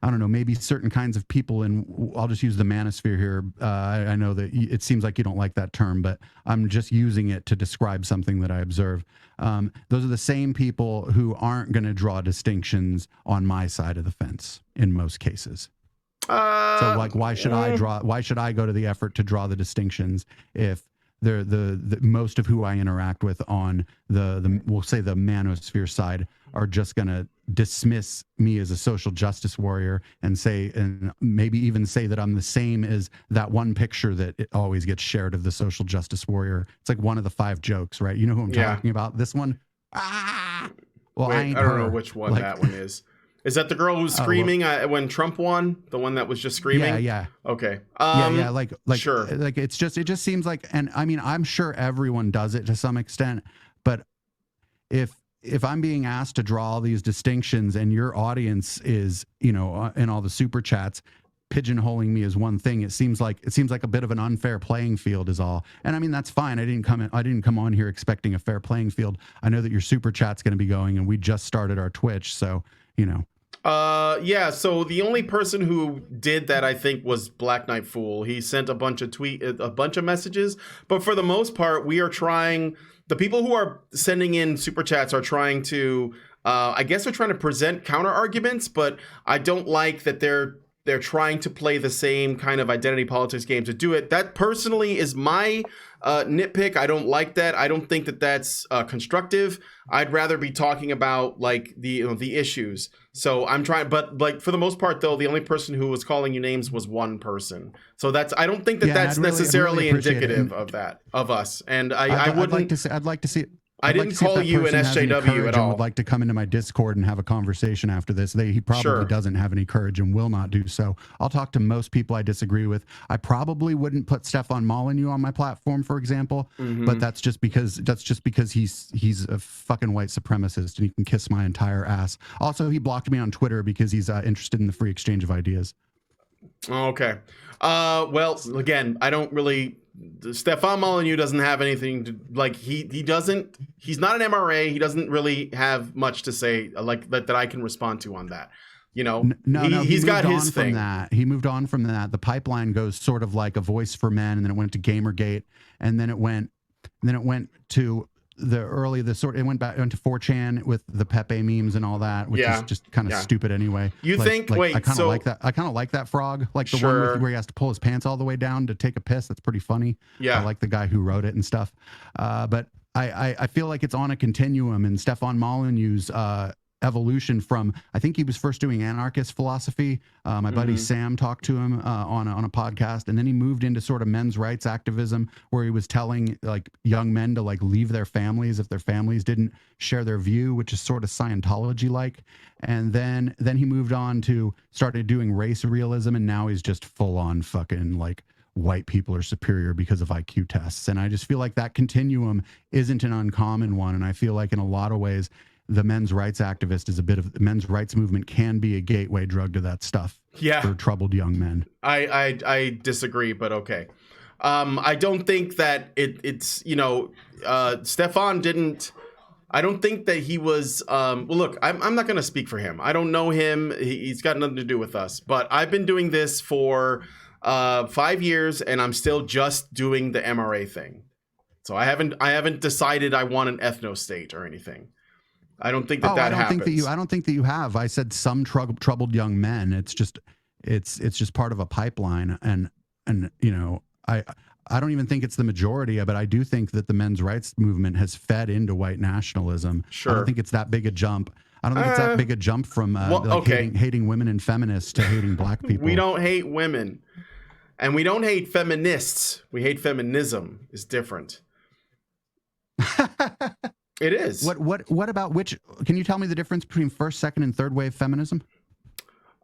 I don't know, maybe certain kinds of people. And I'll just use the manosphere here. I know that it seems like you don't like that term, but I'm just using it to describe something that I observe. Those are the same people who aren't going to draw distinctions on my side of the fence in most cases. So like, why should I go to the effort to draw the distinctions if they're the most of who I interact with on the we'll say the manosphere side are just going to dismiss me as a social justice warrior and say, and maybe even say that I'm the same as that one picture that it always gets shared of the social justice warrior. It's like one of the 5 jokes, right? You know who I'm talking about? This one. Well, wait, I don't know which one that one is. Is that the girl who's screaming when Trump won? The one that was just screaming? Yeah. Okay. Like sure. Like it just seems like, and I mean, I'm sure everyone does it to some extent, but if I'm being asked to draw all these distinctions and your audience is, you know, in all the super chats pigeonholing me as one thing, it seems like a bit of an unfair playing field is all. And I mean, that's fine. I didn't come on here expecting a fair playing field. I know that your super chat's going to be going, and we just started our Twitch, so, you know. Yeah, so the only person who did that, I think, was Black Knight Fool. He sent a bunch of messages, but for the most part, we are trying, the people who are sending in super chats are trying to, I guess they're trying to present counter arguments, but I don't like that they're trying to play the same kind of identity politics game to do it. That personally is my nitpick. I don't like that. I don't think that that's constructive. I'd rather be talking about like the issues. So I'm trying, but like for the most part though, the only person who was calling you names was one person. So I don't think that that's necessarily indicative of us. And I wouldn't. I'd like to see it. I didn't call you an SJW at all. Would like to come into my Discord and have a conversation after this. He probably doesn't have any courage and will not do so. I'll talk to most people I disagree with. I probably wouldn't put Stefan Molyneux on my platform, for example, but that's just because he's a fucking white supremacist and he can kiss my entire ass. Also, he blocked me on Twitter because he's interested in the free exchange of ideas. Okay. Well, again, I don't really. Stefan Molyneux doesn't have anything to like. He's not an MRA. He doesn't really have much to say like that I can respond to on that. You know, he's got his thing. He moved on from that. The pipeline goes sort of like a Voice for Men, and then it went to Gamergate, and then it went to it went back into 4chan with the Pepe memes and all that, which is just kind of stupid anyway. I kind of like that. I kind of like that frog, like the one where he has to pull his pants all the way down to take a piss. That's pretty funny. Yeah, I like the guy who wrote it and stuff. But I feel like it's on a continuum, and Stefan Molyneux's evolution from, I think he was first doing anarchist philosophy. My buddy Sam talked to him on a podcast, and then he moved into sort of men's rights activism, where he was telling like young men to like leave their families if their families didn't share their view, which is sort of Scientology like. And then he moved on to started doing race realism, and now he's just full on fucking like white people are superior because of IQ tests. And I just feel like that continuum isn't an uncommon one, and I feel like in a lot of ways the men's rights activist is a bit of the men's rights movement can be a gateway drug to that stuff. Yeah. For troubled young men. I disagree, but okay. I don't think that it's, you know, Stefan didn't, I don't think that he was, well, look, I'm not going to speak for him. I don't know him. He's got nothing to do with us, but I've been doing this for 5 years, and I'm still just doing the MRA thing. So I haven't decided I want an ethno state or anything. I don't think that happens. I don't think that you have. I said some troubled young men. It's just part of a pipeline, and you know, I don't even think it's the majority, but I do think that the men's rights movement has fed into white nationalism. Sure. I don't think it's that big a jump. I don't think it's that big a jump from hating women and feminists to hating black people. We don't hate women, and we don't hate feminists. We hate feminism. It's different. It is. What about which? Can you tell me the difference between first, second, and third wave feminism?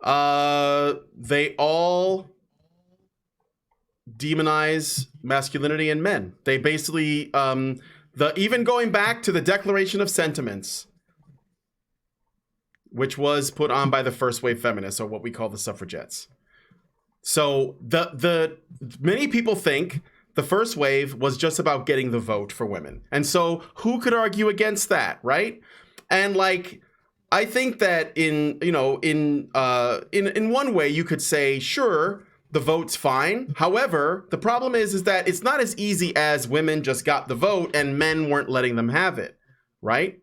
They all demonize masculinity and men. They basically even going back to the Declaration of Sentiments, which was put on by the first wave feminists, or what we call the suffragettes. So the many people think the first wave was just about getting the vote for women. And so who could argue against that, right? And like, I think that in one way you could say, sure, the vote's fine. However, the problem is that it's not as easy as women just got the vote and men weren't letting them have it, right?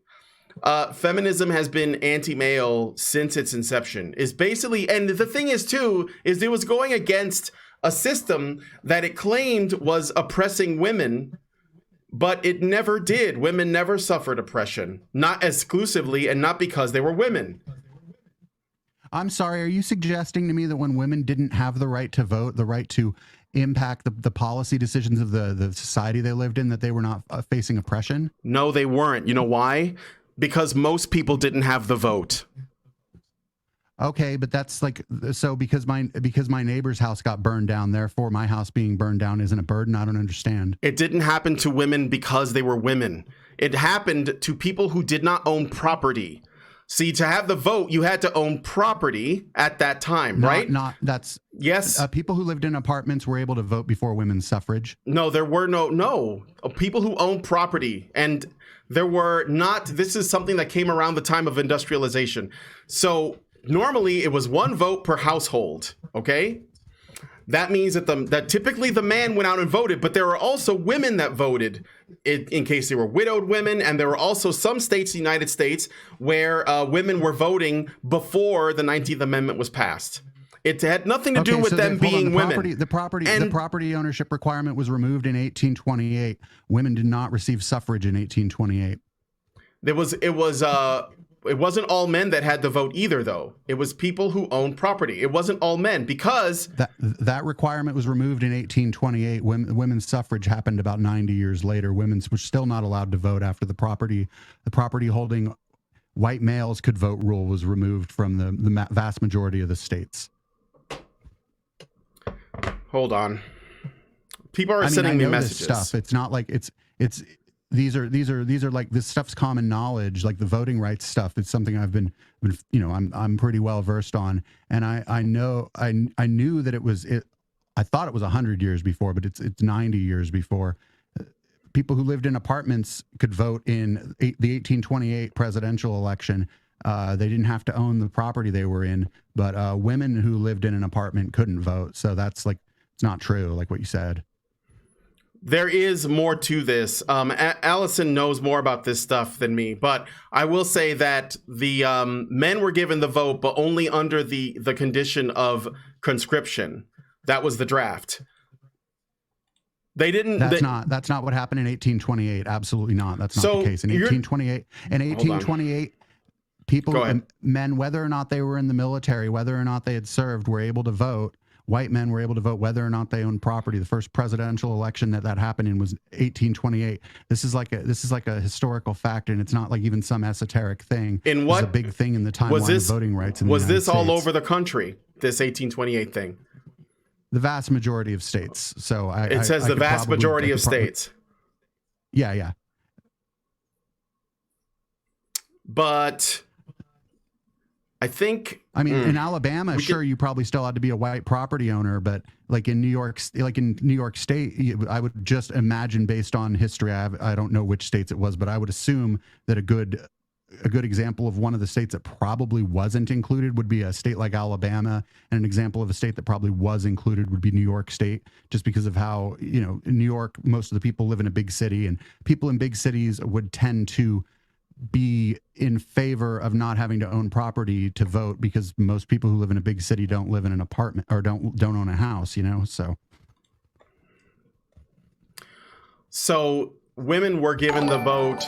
Feminism has been anti-male since its inception. Is basically, and the thing is too, is it was going against a system that it claimed was oppressing women, but it never did. Women never suffered oppression, not exclusively, and not because they were women. I'm sorry, are you suggesting to me that when women didn't have the right to vote, the right to impact the policy decisions of the society they lived in, that they were not facing oppression? No, they weren't. You know why? Because most people didn't have the vote. Okay, but that's like, so because my neighbor's house got burned down, therefore my house being burned down isn't a burden? I don't understand. It didn't happen to women because they were women. It happened to people who did not own property. See, to have the vote, you had to own property at that time, right? Yes. People who lived in apartments were able to vote before women's suffrage. No, there were no people who owned property, and there were not. This is something that came around the time of industrialization. So normally it was one vote per household. Okay. That means that typically the man went out and voted, but there were also women that voted in case they were widowed women. And there were also some states in the United States where women were voting before the 19th Amendment was passed. It had nothing to do with them being women. The property ownership requirement was removed in 1828. Women did not receive suffrage in 1828. It wasn't all men that had the vote either, though. It was people who owned property. It wasn't all men, because that requirement was removed in 1828. Women's suffrage happened about 90 years later. Women were still not allowed to vote after the property holding white males could vote rule was removed from the vast majority of the states. Hold on. People are sending me messages. This stuff. It's not like these are like, this stuff's common knowledge. Like the voting rights stuff, it's something I've been I'm pretty well versed on, and I knew that I thought it was 100 years before, but it's 90 years before. People who lived in apartments could vote in the 1828 presidential election. They didn't have to own the property they were in, but women who lived in an apartment couldn't vote. So that's like, it's not true, like what you said. There is more to this. Alison knows more about this stuff than me, but I will say that the men were given the vote, but only under the condition of conscription. That was the draft. They didn't. That's not what happened in 1828. Absolutely not. That's not the case. In 1828, People, Go ahead. men, whether or not they were in the military, whether or not they had served, were able to vote. White men were able to vote whether or not they owned property. The first presidential election that happened in was 1828. This is like a historical fact, and it's not like even some esoteric thing. In It what was a big thing in the timeline of voting rights in the Was United this all States. over the country? This 1828 thing? The vast majority of states. So It says the vast majority of states. Yeah. But I think, in Alabama, sure, you probably still had to be a white property owner, but like in New York State, I would just imagine, based on history, I don't know which states it was, but I would assume that a good example of one of the states that probably wasn't included would be a state like Alabama, and an example of a state that probably was included would be New York State, just because of how, in New York, most of the people live in a big city, and people in big cities would tend to be in favor of not having to own property to vote, because most people who live in a big city don't live in an apartment or don't own a house, so women were given the vote.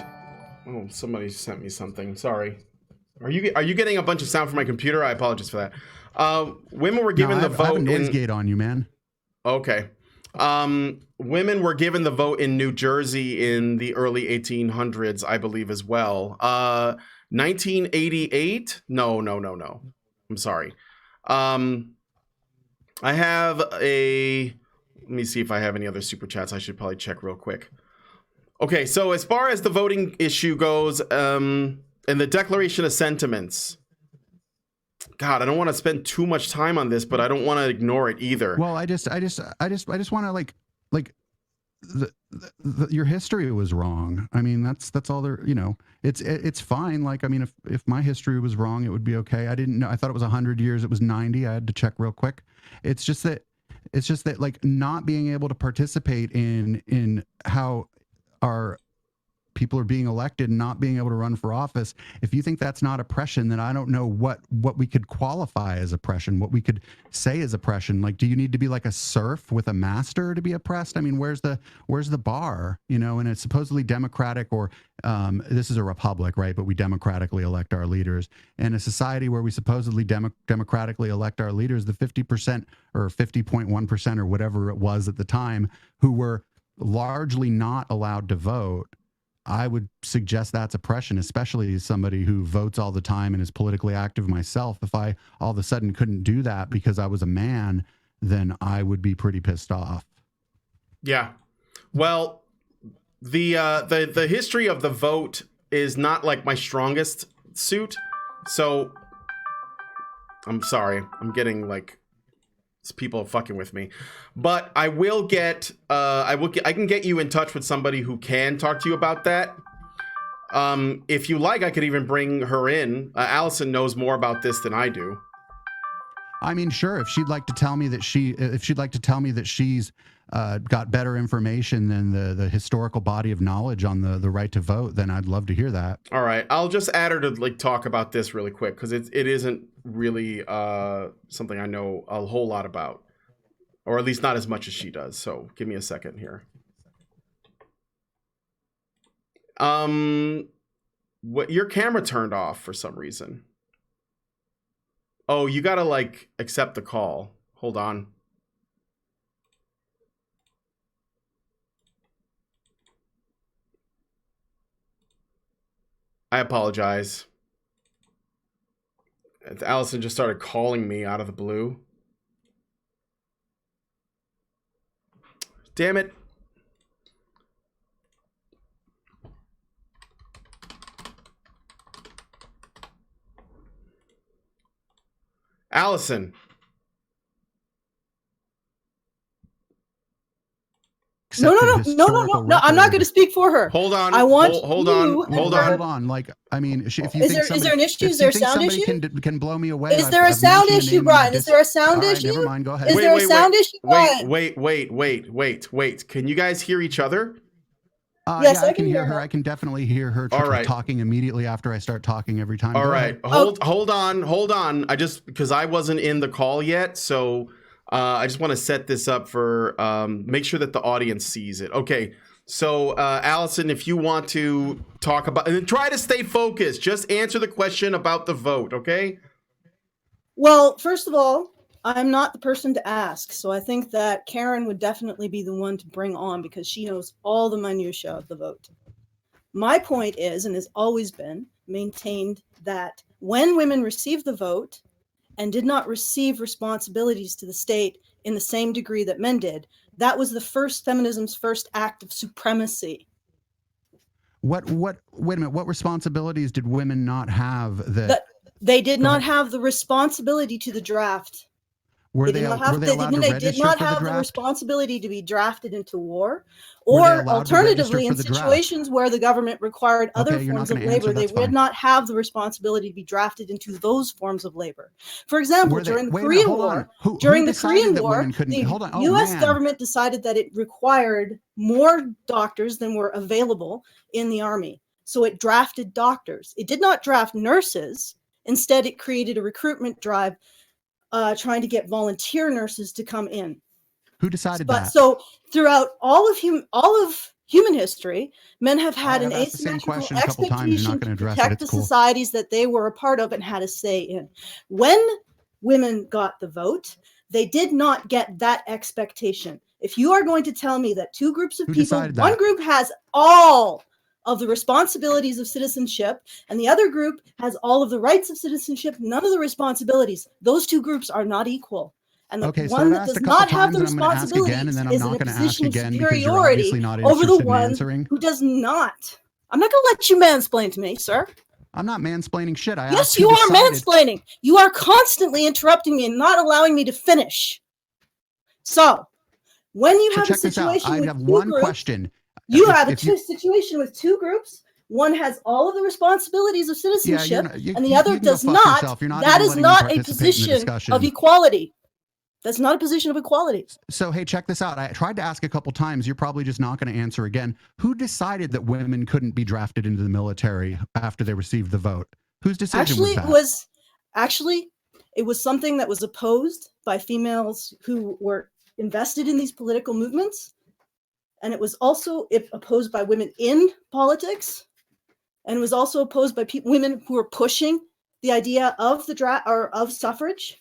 Oh, somebody sent me something. Sorry. Are you getting a bunch of sound from my computer? I apologize for that. Women were given the vote. I have a noise gate on you, man. Okay. Women were given the vote in New Jersey in the early 1800s, I believe, as well. 1988? No. I'm sorry. I have let me see if I have any other super chats. I should probably check real quick. Okay, so as far as the voting issue goes, and the Declaration of Sentiments, God, I don't want to spend too much time on this, but I don't want to ignore it either. Well, I just want to your history was wrong. I mean, that's all there. It's fine. Like, I mean, if my history was wrong, it would be okay. I didn't know. I thought it was 100 years. It was 90. I had to check real quick. It's just that like not being able to participate in how our people are being elected and not being able to run for office. If you think that's not oppression, then I don't know what we could qualify as oppression, what we could say is oppression. Like, do you need to be like a serf with a master to be oppressed? I mean, where's the bar, and it's supposedly democratic, or this is a republic, right? But we democratically elect our leaders. In a society where we supposedly democratically elect our leaders, the 50% or 50.1% or whatever it was at the time, who were largely not allowed to vote, I would suggest that's oppression, especially as somebody who votes all the time and is politically active myself. If I all of a sudden couldn't do that because I was a man, then I would be pretty pissed off. Yeah. Well, the history of the vote is not like my strongest suit. So I'm sorry. I'm getting like people fucking with me, but I will get I can get you in touch with somebody who can talk to you about that. If you like, I could even bring her in. Alison knows more about this than I do. I mean, sure, if she'd like to tell me that she's got better information than the historical body of knowledge on the right to vote, then I'd love to hear that. All right, I'll just add her to like talk about this really quick, because it isn't really something I know a whole lot about, or at least not as much as she does. So give me a second here. What, your camera turned off for some reason? Oh, you gotta like accept the call. Hold on. I apologize. Alison just started calling me out of the blue. Damn it. Alison. No, I'm not going to speak for her. Hold on. I want hold on. Like, I mean, if you is there an issue? Is there a sound issue? Can blow me away. Is there a sound issue, Brian? Is there a sound issue? Never mind. Go ahead. Is there a sound issue, Brian? Wait. Can you guys hear each other? Yes, yeah, I can hear her. I can definitely hear her talking immediately after I start talking every time. All right. Hold on. Because I wasn't in the call yet, so I just want to set this up for make sure that the audience sees it. Okay. So, Alison, if you want to talk about, and try to stay focused, just answer the question about the vote, okay? Well, first of all, I'm not the person to ask. So I think that Karen would definitely be the one to bring on because she knows all the minutiae of the vote. My point is, and has always been maintained, that when women received the vote and did not receive responsibilities to the state in the same degree that men did, that was the feminism's first act of supremacy. Wait a minute, what responsibilities did women not have that they did not have the responsibility to the draft? Were they allowed to register for the draft? They did not have the responsibility to be drafted into war, or alternatively, in situations where the government required other forms of labor, they did not have the responsibility to be drafted into those forms of labor. For example, during the Korean War, the U.S. government decided that it required more doctors than were available in the army, so it drafted doctors. It did not draft nurses. Instead, it created a recruitment drive trying to get volunteer nurses to come in. Who decided that? So throughout all of human history, men have had an asymmetrical expectation to protect the societies that they were a part of and had a say in. When women got the vote, they did not get that expectation. If you are going to tell me that two groups of people, one group has all of the responsibilities of citizenship, and the other group has all of the rights of citizenship, none of the responsibilities. Those two groups are not equal. And the one that does not have the responsibilities is in a position of superiority over the one who does not. I'm not going to let you mansplain to me, sir. I'm not mansplaining shit. Yes, you are mansplaining. You are constantly interrupting me and not allowing me to finish. So, when you have a situation with one question. You have a situation with two groups. One has all of the responsibilities of citizenship, and the other does not. That is not a position of equality. That's not a position of equality. So, hey, check this out. I tried to ask a couple times. You're probably just not going to answer again. Who decided that women couldn't be drafted into the military after they received the vote? Whose decision was that? Actually, it was something that was opposed by females who were invested in these political movements. And it was also opposed by women in politics, and it was also opposed by women who were pushing the idea of the draft or of suffrage.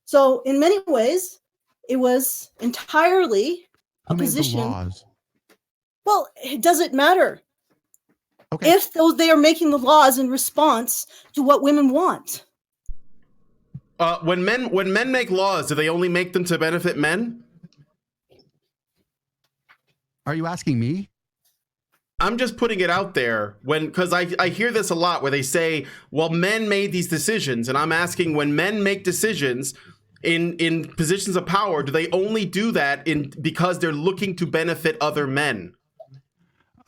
So, in many ways, it was entirely a position. Who made the laws? Well, does it matter? Okay. If they are making the laws in response to what women want. When men make laws, do they only make them to benefit men? Are you asking me? I'm just putting it out there because I hear this a lot where they say, well, men made these decisions. And I'm asking, when men make decisions in positions of power, do they only do that because they're looking to benefit other men?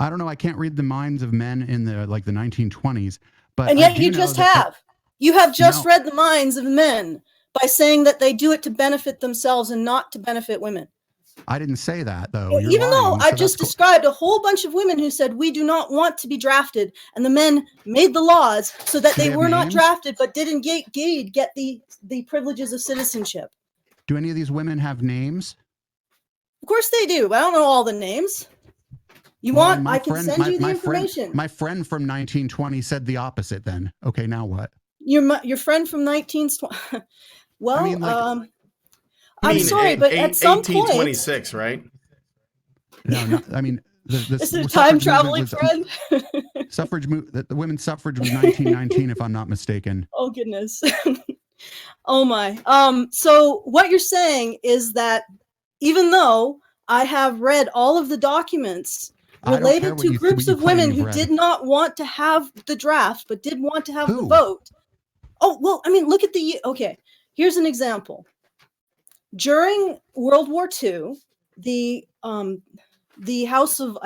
I don't know. I can't read the minds of men in the 1920s. But and yet you just have. You have just read the minds of men by saying that they do it to benefit themselves and not to benefit women. I didn't say that, though. Even though I've just described a whole bunch of women who said we do not want to be drafted, and the men made the laws so that they were not drafted but didn't get the privileges of citizenship. Do any of these women have names? Of course they do, but I don't know all the names. I can send you the information. My friend from 1920 said the opposite then. Okay, now what? Your friend from 1920. Well, I'm sorry, but at some point, 1826, right? No, I mean, is it a time traveling friend? The women's suffrage was 1919, if I'm not mistaken. Oh goodness. Oh my. So what you're saying is that even though I have read all of the documents related to groups of women who did not want to have the draft, but did want to have the vote. Oh, well, I mean, look at okay, here's an example. During World War II, the House of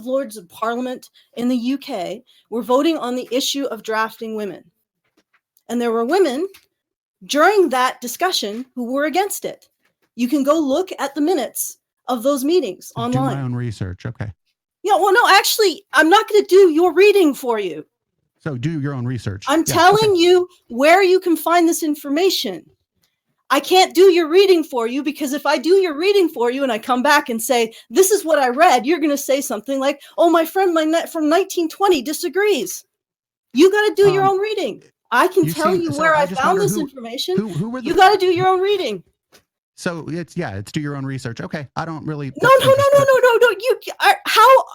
Lords of Parliament in the UK were voting on the issue of drafting women. And there were women during that discussion who were against it. You can go look at the minutes of those meetings online. Do my own research, okay. Yeah, well, no, actually, I'm not going to do your reading for you. So do your own research. I'm telling you where you can find this information. I can't do your reading for you, because if I do your reading for you and I come back and say, this is what I read, you're going to say something like, oh, my friend from 1920 disagrees. You got to do your own reading. I can tell you where I found this information. You got to do your own reading. So it's do your own research. Okay. I don't really. No.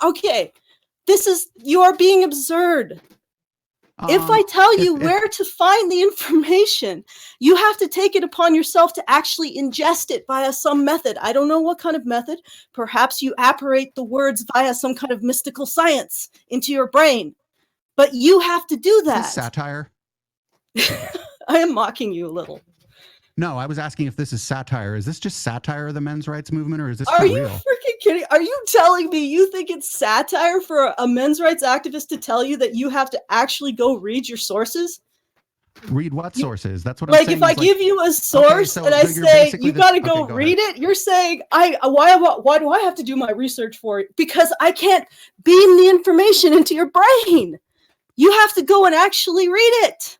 Okay. You are being absurd. If I tell you where to find the information, you have to take it upon yourself to actually ingest it via some method. I don't know what kind of method. Perhaps you apparate the words via some kind of mystical science into your brain. But you have to do that. Is this satire? I am mocking you a little. No, I was asking if this is satire. Is this just satire of the men's rights movement, or is this Are you real? freaking kidding? Are you telling me you think it's satire for a men's rights activist to tell you that you have to actually go read your sources? Read what sources? That's what I'm saying. Like if I give you a source and I say you got to go read it, you're saying why do I have to do my research for it? Because I can't beam the information into your brain. You have to go and actually read it.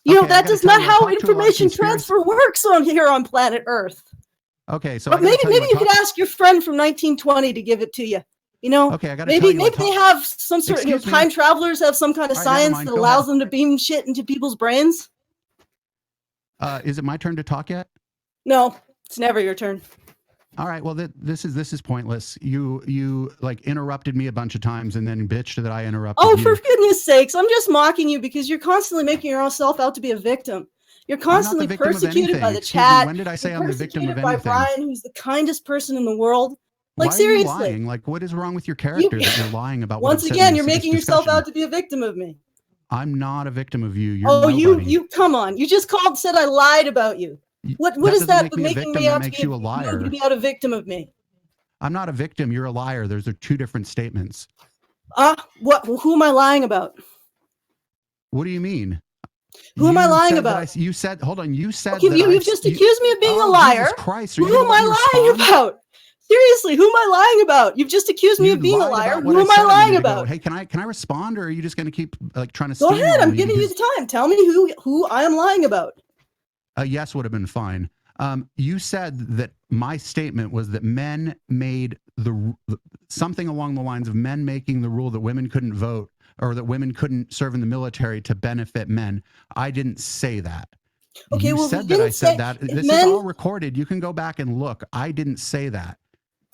You know, that is not how information transfer works here on planet Earth. Okay, so but maybe you could ask your friend from 1920 to give it to you. You know, okay, I gotta maybe they have some sort of time travelers have some kind of science that allows them to beam shit into people's brains. Is it my turn to talk yet? No, it's never your turn. All right. Well, this is pointless. You like interrupted me a bunch of times and then bitched that I interrupted. Oh, for goodness sakes! I'm just mocking you because you're constantly making yourself out to be a victim. You're constantly persecuted by the chat. When did I say I'm the victim of anything? By Brian, who's the kindest person in the world. Like, why seriously, are you lying? Like, what is wrong with your character that you're lying about? Once again, you're making yourself out to be a victim of me. I'm not a victim of you. You're nobody. you come on! You just said I lied about you. What is that but making me out to be a liar? To be out a victim of me. I'm not a victim. You're a liar. Those are two different statements. Who am I lying about? What do you mean? Who am I lying about? You said, hold on. You said okay, you've just accused me of being a liar. Jesus Christ, who am I lying about? Seriously, who am I lying about? You've just accused me of being a liar. Who am I lying about? Hey, can I respond, or are you just going to keep like trying to? Go ahead. I'm giving you the time. Tell me who I am lying about. A yes would have been fine. You said that my statement was that men made something along the lines of men making the rule that women couldn't vote or that women couldn't serve in the military to benefit men. I didn't say that. Okay, you well, said that I said that. This is all recorded. You can go back and look. I didn't say that.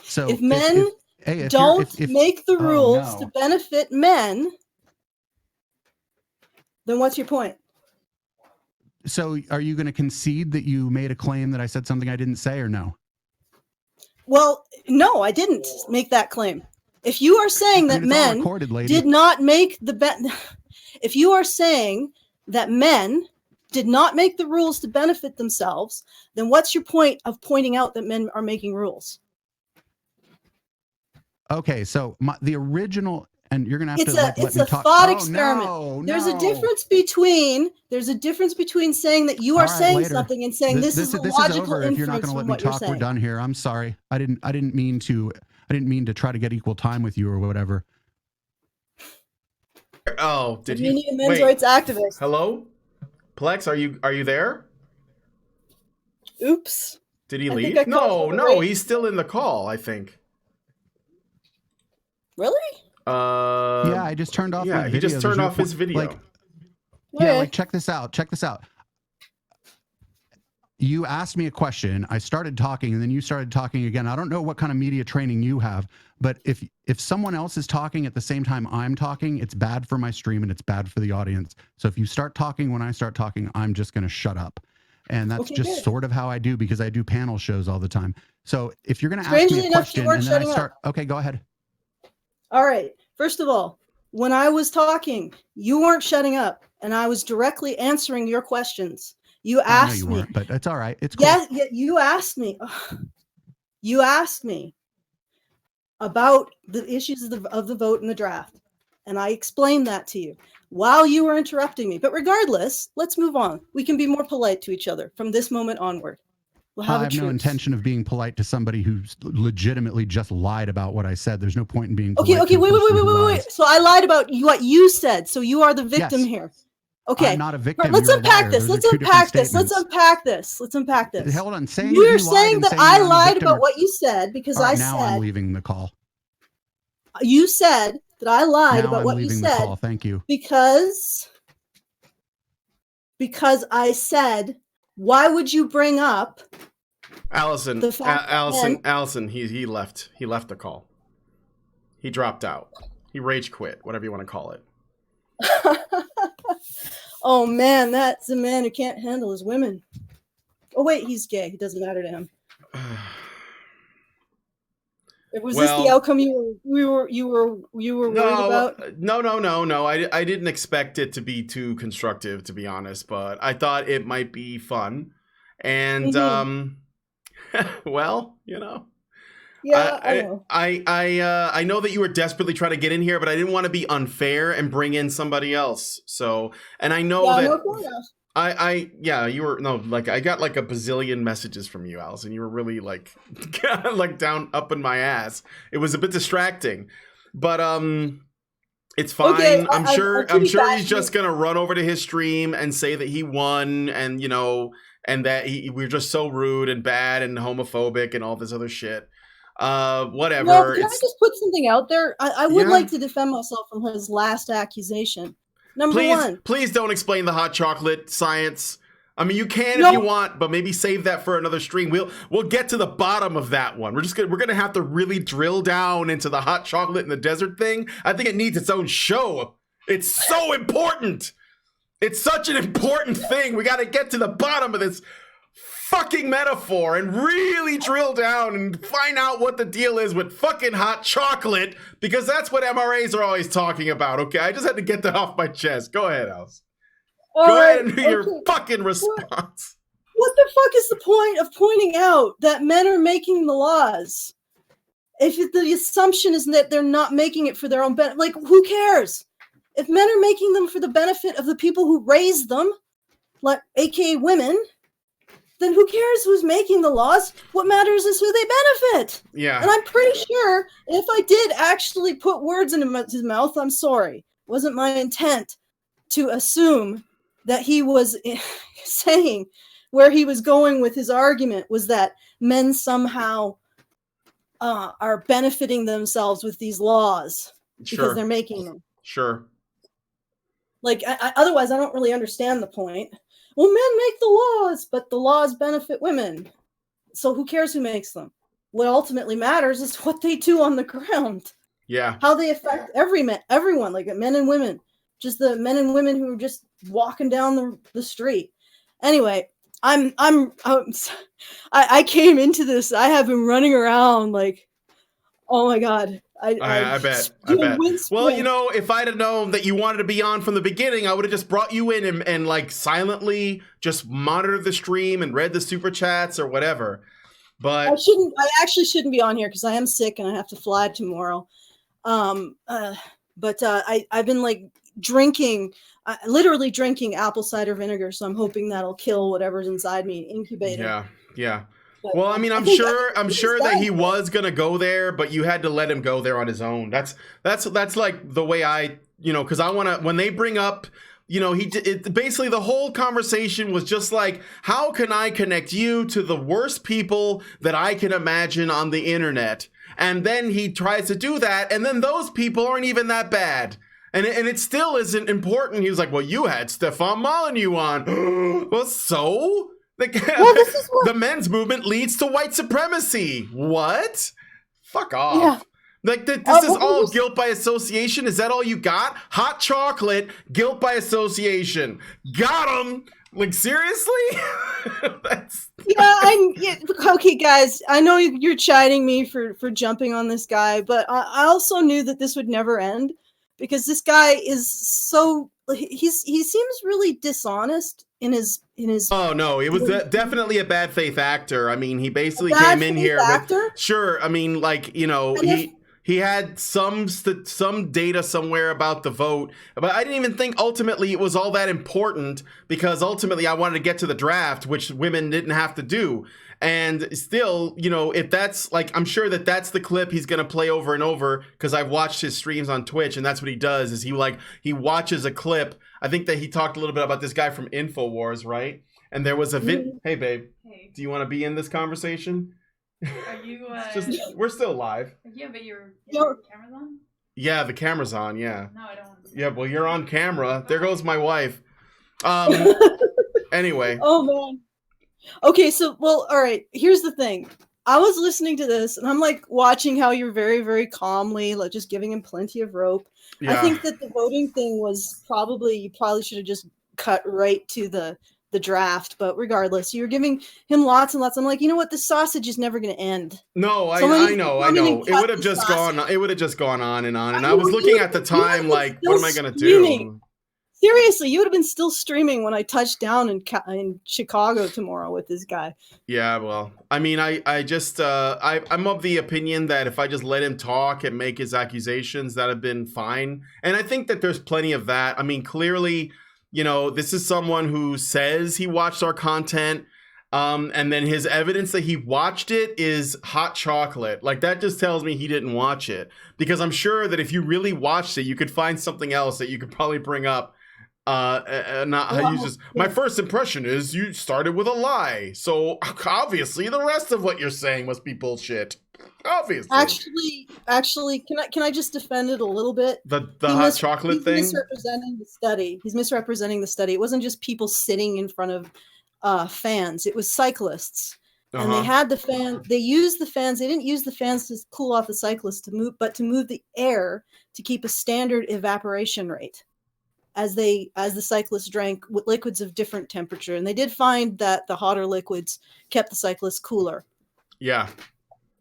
So if men don't make the rules to benefit men, then what's your point? So are you going to concede that you made a claim that I said something I didn't say, or no? Well, no, I didn't make that claim. If you are saying that men did not make if you are saying that men did not make the rules to benefit themselves, then what's your point of pointing out that men are making rules? Okay, so the original, and you're gonna have to let me talk. It's a thought experiment. There's a difference between saying that you are saying something and saying this is a logical inference. If you're not going to let me talk, we're done here. I'm sorry. I didn't mean to try to get equal time with you or whatever. Oh, did you need a men's rights activist? Hello, Plex, are you there? Oops. Did he leave? No, he's still in the call, I think. Really? Yeah, I just turned off. Yeah, he just turned off his video. Check this out. You asked me a question. I started talking, and then you started talking again. I don't know what kind of media training you have, but if someone else is talking at the same time I'm talking, it's bad for my stream and it's bad for the audience. So if you start talking when I start talking, I'm just going to shut up. And that's sort of how I do, because I do panel shows all the time. So if you're going to ask me a question and then I start, okay, go ahead. All right. First of all, when I was talking, you weren't shutting up, and I was directly answering your questions. You asked me, weren't, but it's all right. It's cool. Yeah, you asked me. You asked me about the issues of the vote and the draft, and I explained that to you while you were interrupting me. But regardless, let's move on. We can be more polite to each other from this moment onward. We'll have I have no intention of being polite to somebody who's legitimately just lied about what I said. There's no point in being polite. Okay, wait. So I lied about what you said. So you are the victim here. Okay. I'm not a victim. Let's unpack this. Let's unpack this. Let's unpack this. Let's unpack this. Hold on. You're saying that I lied about what you said because I said. Now I'm leaving the call. You said that I lied about what you said. Call. Thank you. Because I said, why would you bring up Alison, Alison, he left. He left the call. He dropped out. He rage quit, whatever you want to call it. Oh man, that's a man who can't handle his women. Oh wait, he's gay. It doesn't matter to him. Was this the outcome you were worried about? No. I didn't expect it to be too constructive, to be honest, but I thought it might be fun. And well, you know. Yeah, I know. I know that you were desperately trying to get in here, but I didn't want to be unfair and bring in somebody else. So, and I know that you were I got like a bazillion messages from you, Alison. You were really like down up in my ass. It was a bit distracting, but it's fine. Okay, I'm sure he's just gonna run over to his stream and say that he won, and you know, and that we're just so rude and bad and homophobic and all this other shit. Whatever. Well, can I just put something out there? I would like to defend myself from his last accusation. Number one. Please don't explain the hot chocolate science. I mean, you can if you want, but maybe save that for another stream. We'll get to the bottom of that one. We're gonna have to really drill down into the hot chocolate in the desert thing. I think it needs its own show. It's so important. It's such an important thing. We got to get to the bottom of this fucking metaphor and really drill down and find out what the deal is with fucking hot chocolate, because that's what MRAs are always talking about. Okay, I just had to get that off my chest. Go ahead, Alice. Go ahead and do your fucking response. What the fuck is the point of pointing out that men are making the laws if the assumption is that they're not making it for their own benefit? Like, who cares? If men are making them for the benefit of the people who raised them, like aka women, then who cares who's making the laws? What matters is who they benefit. Yeah. And I'm pretty sure if I did actually put words in his mouth, I'm sorry. It wasn't my intent to assume that he was saying where he was going with his argument was that men somehow are benefiting themselves with these laws because they're making them. Sure. Like, otherwise, I don't really understand the point. Well, men make the laws, but the laws benefit women. So who cares who makes them? What ultimately matters is what they do on the ground. Yeah. How they affect everyone, like men and women. Just the men and women who are just walking down the street. Anyway, I came into this. I have been running around like, oh my God. I bet. Well, you know, if I'd have known that you wanted to be on from the beginning, I would have just brought you in and like silently just monitored the stream and read the super chats or whatever. But I actually shouldn't be on here because I am sick and I have to fly tomorrow. But I've been like literally drinking apple cider vinegar, so I'm hoping that'll kill whatever's inside me, incubate it. Yeah. But, well, I mean, I'm sure that he was gonna go there, but you had to let him go there on his own. That's like the way I, you know, because I want to, when they bring up, you know, basically the whole conversation was just like, how can I connect you to the worst people that I can imagine on the internet? And then he tries to do that, and then those people aren't even that bad. And it still isn't important. He was like, well, you had Stefan Molyneux on. Well, so? The men's movement leads to white supremacy. What? Fuck off. Yeah. Like, this is all guilt by association? Is that all you got? Hot chocolate, guilt by association. Got him. Like, seriously? Okay, guys. I know you're chiding me for jumping on this guy, but I also knew that this would never end because this guy is so... He seems really dishonest in his. Oh no, it was definitely a bad faith actor. I mean, he basically came in here with. Sure, I mean, like, you know, he He had some data somewhere about the vote, but I didn't even think ultimately it was all that important, because ultimately I wanted to get to the draft, which women didn't have to do. And still, you know, if that's like, I'm sure that that's the clip he's going to play over and over, because I've watched his streams on Twitch, and that's what he does is he watches a clip. I think that he talked a little bit about this guy from InfoWars, right? And there was a Hey, babe. Hey. Do you want to be in this conversation? Are you? We're still live. Yeah, but your camera's on. Yeah, the camera's on. Yeah. No, I don't want to. Yeah, well, you're on camera. There goes my wife. Anyway. Oh man. Okay, so all right. Here's the thing. I was listening to this, and I'm like watching how you're very, very calmly, like just giving him plenty of rope. Yeah. I think that the voting thing was you probably should have just cut right to the draft, but regardless, you're giving him lots and lots. I'm like, you know what? The sausage is never going to end. No, I know. It would have just gone on and on. And I was looking at the time, like, what am I going to do? Seriously, you would have been still streaming when I touched down in Chicago tomorrow with this guy. Yeah, well, I mean, I'm of the opinion that if I just let him talk and make his accusations, that'd have been fine. And I think that there's plenty of that. I mean, clearly, you know, this is someone who says he watched our content, and then his evidence that he watched it is hot chocolate. Like, that just tells me he didn't watch it, because I'm sure that if you really watched it, you could find something else that you could probably bring up. My first impression is you started with a lie, so obviously the rest of what you're saying must be bullshit. Obviously. Actually, can I just defend it a little bit? The hot chocolate thing. He's misrepresenting the study. He's misrepresenting the study. It wasn't just people sitting in front of fans. It was cyclists, and they had the fan. They used the fans. They didn't use the fans to cool off the cyclists but to move the air to keep a standard evaporation rate as the cyclists drank liquids of different temperature. And they did find that the hotter liquids kept the cyclists cooler. Yeah.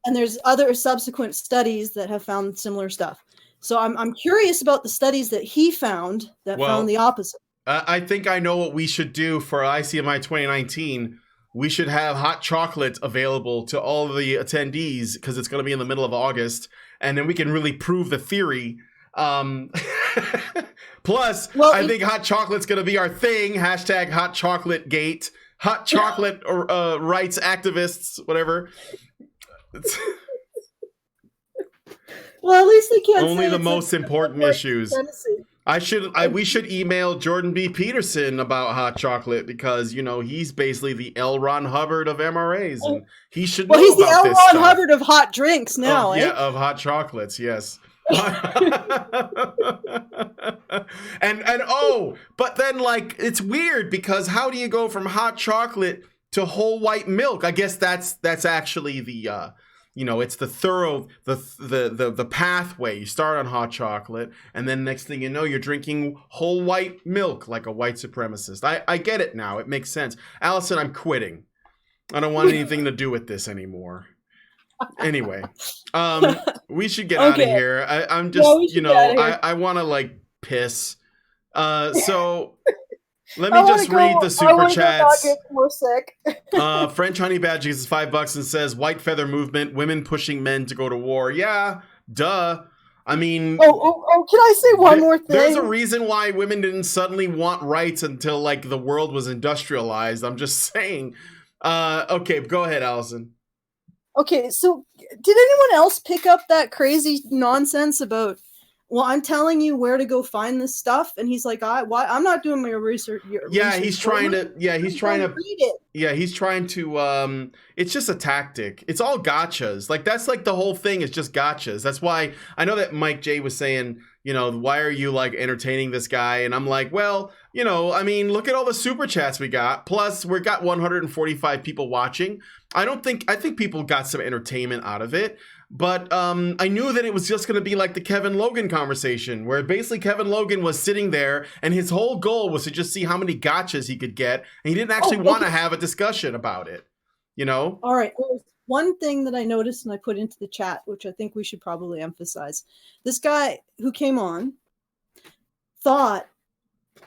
And there's other subsequent studies that have found similar stuff. So I'm curious about the studies that he found that found the opposite. I think I know what we should do for ICMI 2019. We should have hot chocolate available to all the attendees, because it's going to be in the middle of August. And then we can really prove the theory. Plus, I think hot chocolate's going to be our thing. Hashtag hot chocolate gate. Hot chocolate rights activists, whatever. Well, at least they can't only the most important issues. We should email Jordan B. Peterson about hot chocolate, because, you know, he's basically the L. Ron Hubbard of MRAs, and he should know about this stuff. Well, he's the L. Ron Hubbard of hot drinks now, Yeah, of hot chocolates, yes. But then, like, it's weird, because how do you go from hot chocolate to whole white milk? I guess that's actually the it's the pathway. You start on hot chocolate, and then next thing you know, you're drinking whole white milk like a white supremacist. I get it now. It makes sense. Allison, I'm quitting. I don't want anything to do with this anymore. Anyway, we should get out of here. I'm just, I want to, like, piss. So let me just read the super chats. More sick. French Honey Badger gives us $5 and says, "White feather movement, women pushing men to go to war." Yeah, duh. I mean, can I say one more thing? There's a reason why women didn't suddenly want rights until, like, the world was industrialized. I'm just saying. Okay, go ahead, Allison. Okay, so did anyone else pick up that crazy nonsense about, well, I'm telling you where to go find this stuff, and he's like, I'm not doing my research. He's trying to read it. Yeah, he's trying to, it's just a tactic. It's all gotchas. Like, that's like the whole thing is just gotchas. That's why I know that Mike J was saying, why are you, like, entertaining this guy? And I'm like, well, I mean, look at all the super chats we got. Plus, we got 145 people watching. I think people got some entertainment out of it. But I knew that it was just going to be like the Kevin Logan conversation, where basically Kevin Logan was sitting there and his whole goal was to just see how many gotchas he could get. And he didn't actually want to have a discussion about it, All right. Well, one thing that I noticed and I put into the chat, which I think we should probably emphasize. This guy who came on thought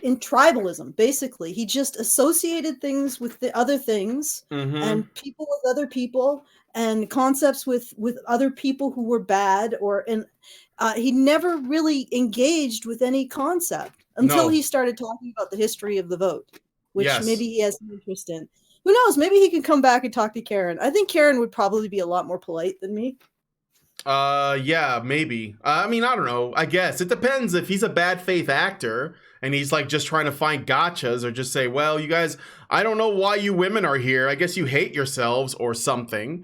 in tribalism. Basically, he just associated things with the other things, and people with other people, and concepts with other people who were bad, and he never really engaged with any concept until he started talking about the history of the vote, which maybe he has an interest in. Who knows? Maybe he can come back and talk to Karen. I think Karen would probably be a lot more polite than me. Yeah, maybe. I mean, I don't know. I guess it depends if he's a bad faith actor and he's like just trying to find gotchas, or just say, well, you guys, I don't know why you women are here. I guess you hate yourselves or something.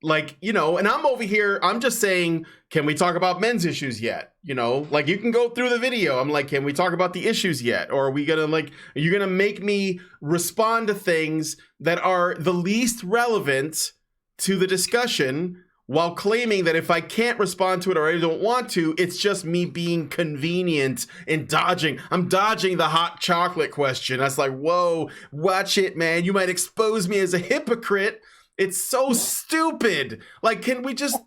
Like, you know, and I'm over here, I'm just saying, can we talk about men's issues yet? You know, like you can go through the video. I'm like, can we talk about the issues yet? Or are we gonna are you gonna make me respond to things that are the least relevant to the discussion, while claiming that if I can't respond to it or I don't want to, it's just me being convenient and dodging. I'm dodging the hot chocolate question. That's like, whoa, watch it, man. You might expose me as a hypocrite. It's so stupid. Like, can we just,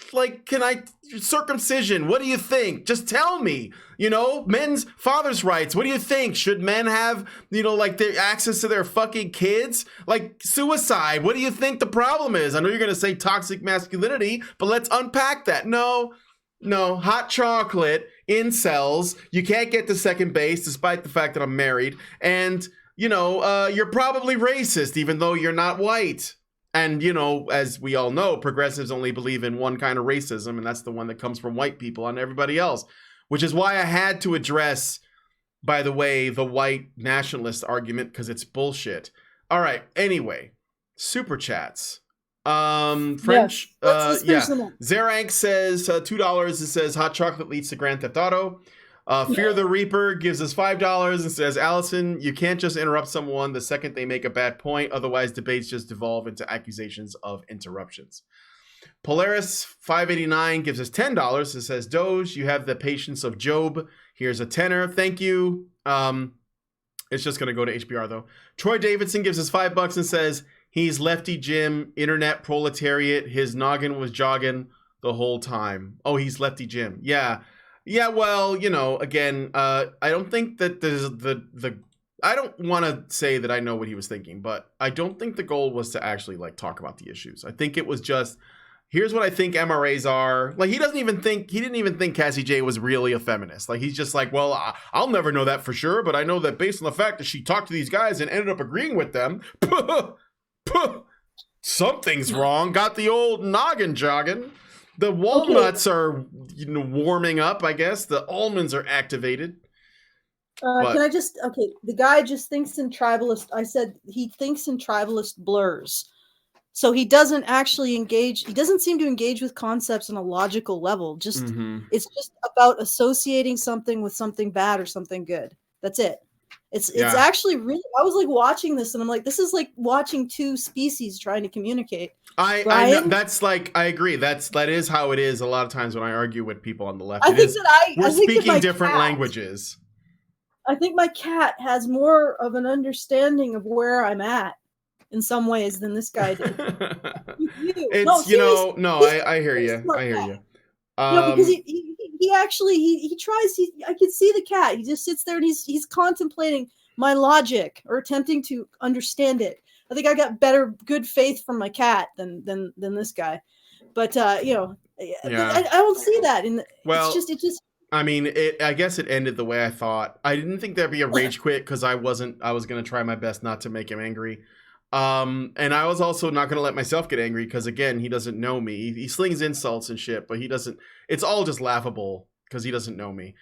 circumcision, what do you think? Just tell me, you know, men's fathers' rights. What do you think? Should men have, you know, like their access to their fucking kids? Like suicide, what do you think the problem is? I know you're going to say toxic masculinity, but let's unpack that. No, hot chocolate, incels, you can't get to second base despite the fact that I'm married. And, you know, you're probably racist even though you're not white. And, you know, as we all know, progressives only believe in one kind of racism, and that's the one that comes from white people and everybody else, which is why I had to address, by the way, the white nationalist argument, because it's bullshit. All right. Anyway, super chats. French. Zerank says $2. It says hot chocolate leads to Grand Theft Auto. Fear the Reaper gives us $5 and says, Alison, you can't just interrupt someone the second they make a bad point. Otherwise, debates just devolve into accusations of interruptions. Polaris 589 gives us $10. It says, Doge, you have the patience of Job. Here's a tenner. Thank you. It's just going to go to HBR, though. Troy Davidson gives us $5 and says, he's lefty Jim, internet proletariat. His noggin was jogging the whole time. Oh, he's lefty Jim. Yeah. Yeah, well, you know, again, I don't think that there's I don't want to say that I know what he was thinking, but I don't think the goal was to actually talk about the issues. I think it was just, here's what I think MRAs are. Like, he didn't even think Cassie J was really a feminist. Like, he's just like, well, I'll never know that for sure, but I know that based on the fact that she talked to these guys and ended up agreeing with them, something's wrong. Got the old noggin jogging. The walnuts are, warming up, I guess. The almonds are activated. The guy just thinks in tribalist. I said he thinks in tribalist blurs. So he doesn't actually engage. He doesn't seem to engage with concepts on a logical level. It's just about associating something with something bad or something good. That's it. It's actually really, I was watching this and I'm like, this is like watching two species trying to communicate. I know, that's I agree. That is how it is a lot of times when I argue with people on the left. We're speaking different languages. I think my cat has more of an understanding of where I'm at in some ways than this guy did. I hear you. I hear you. Because he actually tries. I can see the cat. He just sits there and he's contemplating my logic or attempting to understand it. I think I got good faith from my cat than this guy. But I don't see that. It just. I mean, I guess it ended the way I thought. I didn't think there'd be a rage quit because I was going to try my best not to make him angry. And I was also not going to let myself get angry because, again, he doesn't know me. He slings insults and shit, but he doesn't. It's all just laughable because he doesn't know me.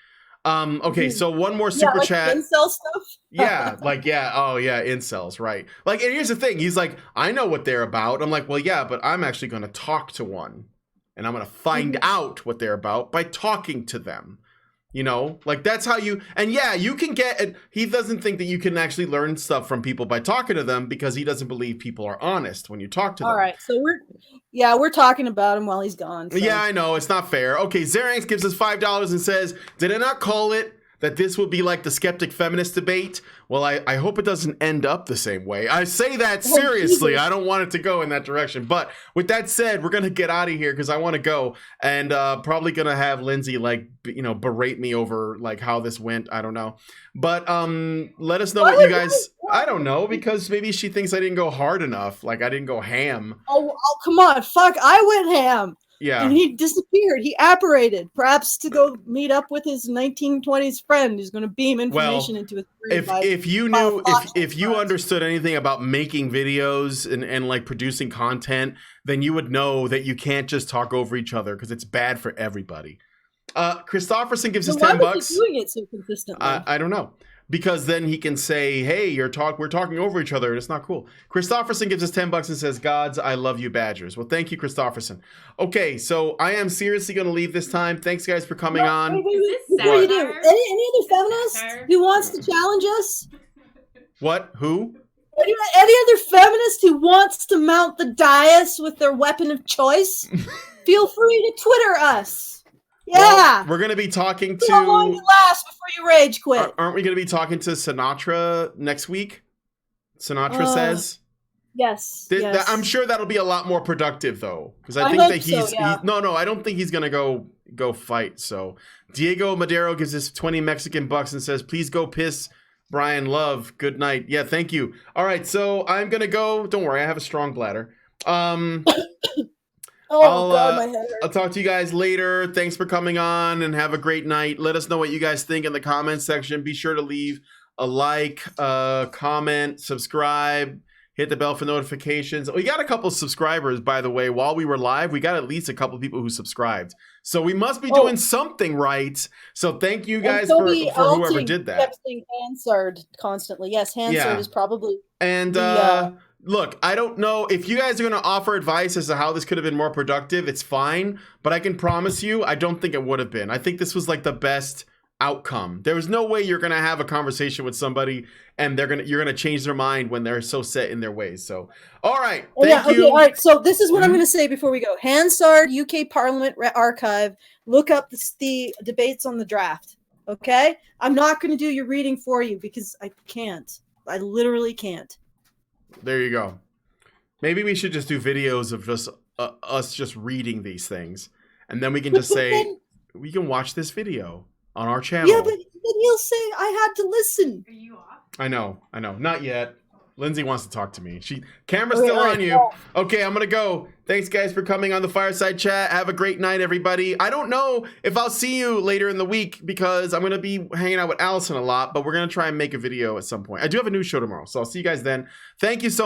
Okay, so one more super chat. Incel stuff? Incels, right. And here's the thing. He's like, I know what they're about. I'm like, well, yeah, but I'm actually going to talk to one. And I'm going to find out what they're about by talking to them. That's how you, and you can get, he doesn't think that you can actually learn stuff from people by talking to them because he doesn't believe people are honest when you talk to them. All right. So we're talking about him while he's gone. So. Yeah, I know. It's not fair. Okay. Zeranx gives us $5 and says, did I not call it? that this would be like the skeptic feminist debate. Well, I hope it doesn't end up the same way. I say that seriously. I don't want it to go in that direction. But with that said, we're going to get out of here because I want to go, and probably going to have Lindsay berate me over like how this went. I don't know. But let us know what you guys, I don't know, because maybe she thinks I didn't go hard enough. Like I didn't go ham. Oh, come on. Fuck. I went ham. Yeah. And he disappeared. He apparated, perhaps to go meet up with his 1920s friend who's going to beam information into his brain. If you knew, if you understood anything about making videos and like producing content, then you would know that you can't just talk over each other because it's bad for everybody. Christofferson gives us $10. Why was he doing it so consistently? I don't know. Because then he can say, hey, we're talking over each other, and it's not cool. Christofferson gives us $10 and says, Gods, I love you, Badgers. Well, thank you, Christofferson. Okay, so I am seriously going to leave this time. Thanks, guys, for coming on. Before you do, any other feminist who wants to challenge us? What? Who? Any other feminist who wants to mount the dais with their weapon of choice? Feel free to Twitter us. Yeah, well, we're going to be talking to. How long you last before you rage quit? Aren't we going to be talking to Sinatra next week? Sinatra says. Yes, I'm sure that'll be a lot more productive though, because I think that he's no. I don't think he's going to go fight. So Diego Madero gives us 20 Mexican bucks and says, "Please go piss Brian Love. Good night." Yeah, thank you. All right, so I'm going to go. Don't worry, I have a strong bladder. God, my head hurts. I'll talk to you guys later. Thanks for coming on and have a great night. Let us know what you guys think in the comment section. Be sure to leave a like, comment, subscribe, hit the bell for notifications. We got a couple subscribers, by the way. While we were live, we got at least a couple people who subscribed. So we must be doing something right. So thank you guys for whoever did that. Kept saying Hansard constantly. Yes, Hansard is probably. And look, I don't know if you guys are going to offer advice as to how this could have been more productive. It's fine, but I can promise you, I don't think it would have been. I think this was like the best outcome. There was no way you're going to have a conversation with somebody and you're going to change their mind when they're so set in their ways. So, all right, thank you. Okay, all right. So this is what I'm going to say before we go. Hansard UK Parliament Archive. Look up the debates on the draft. Okay, I'm not going to do your reading for you because I can't. I literally can't. There you go. Maybe we should just do videos of just us just reading these things, and then we can just say we can watch this video on our channel. Yeah, but then he'll say I had to listen. Are you off? I know. Not yet. Lindsay wants to talk to me. Camera's still on you. Okay, I'm gonna go. Thanks, guys, for coming on the Fireside Chat. Have a great night, everybody. I don't know if I'll see you later in the week because I'm gonna be hanging out with Alison a lot, but we're gonna try and make a video at some point. I do have a new show tomorrow, so I'll see you guys then. Thank you so much.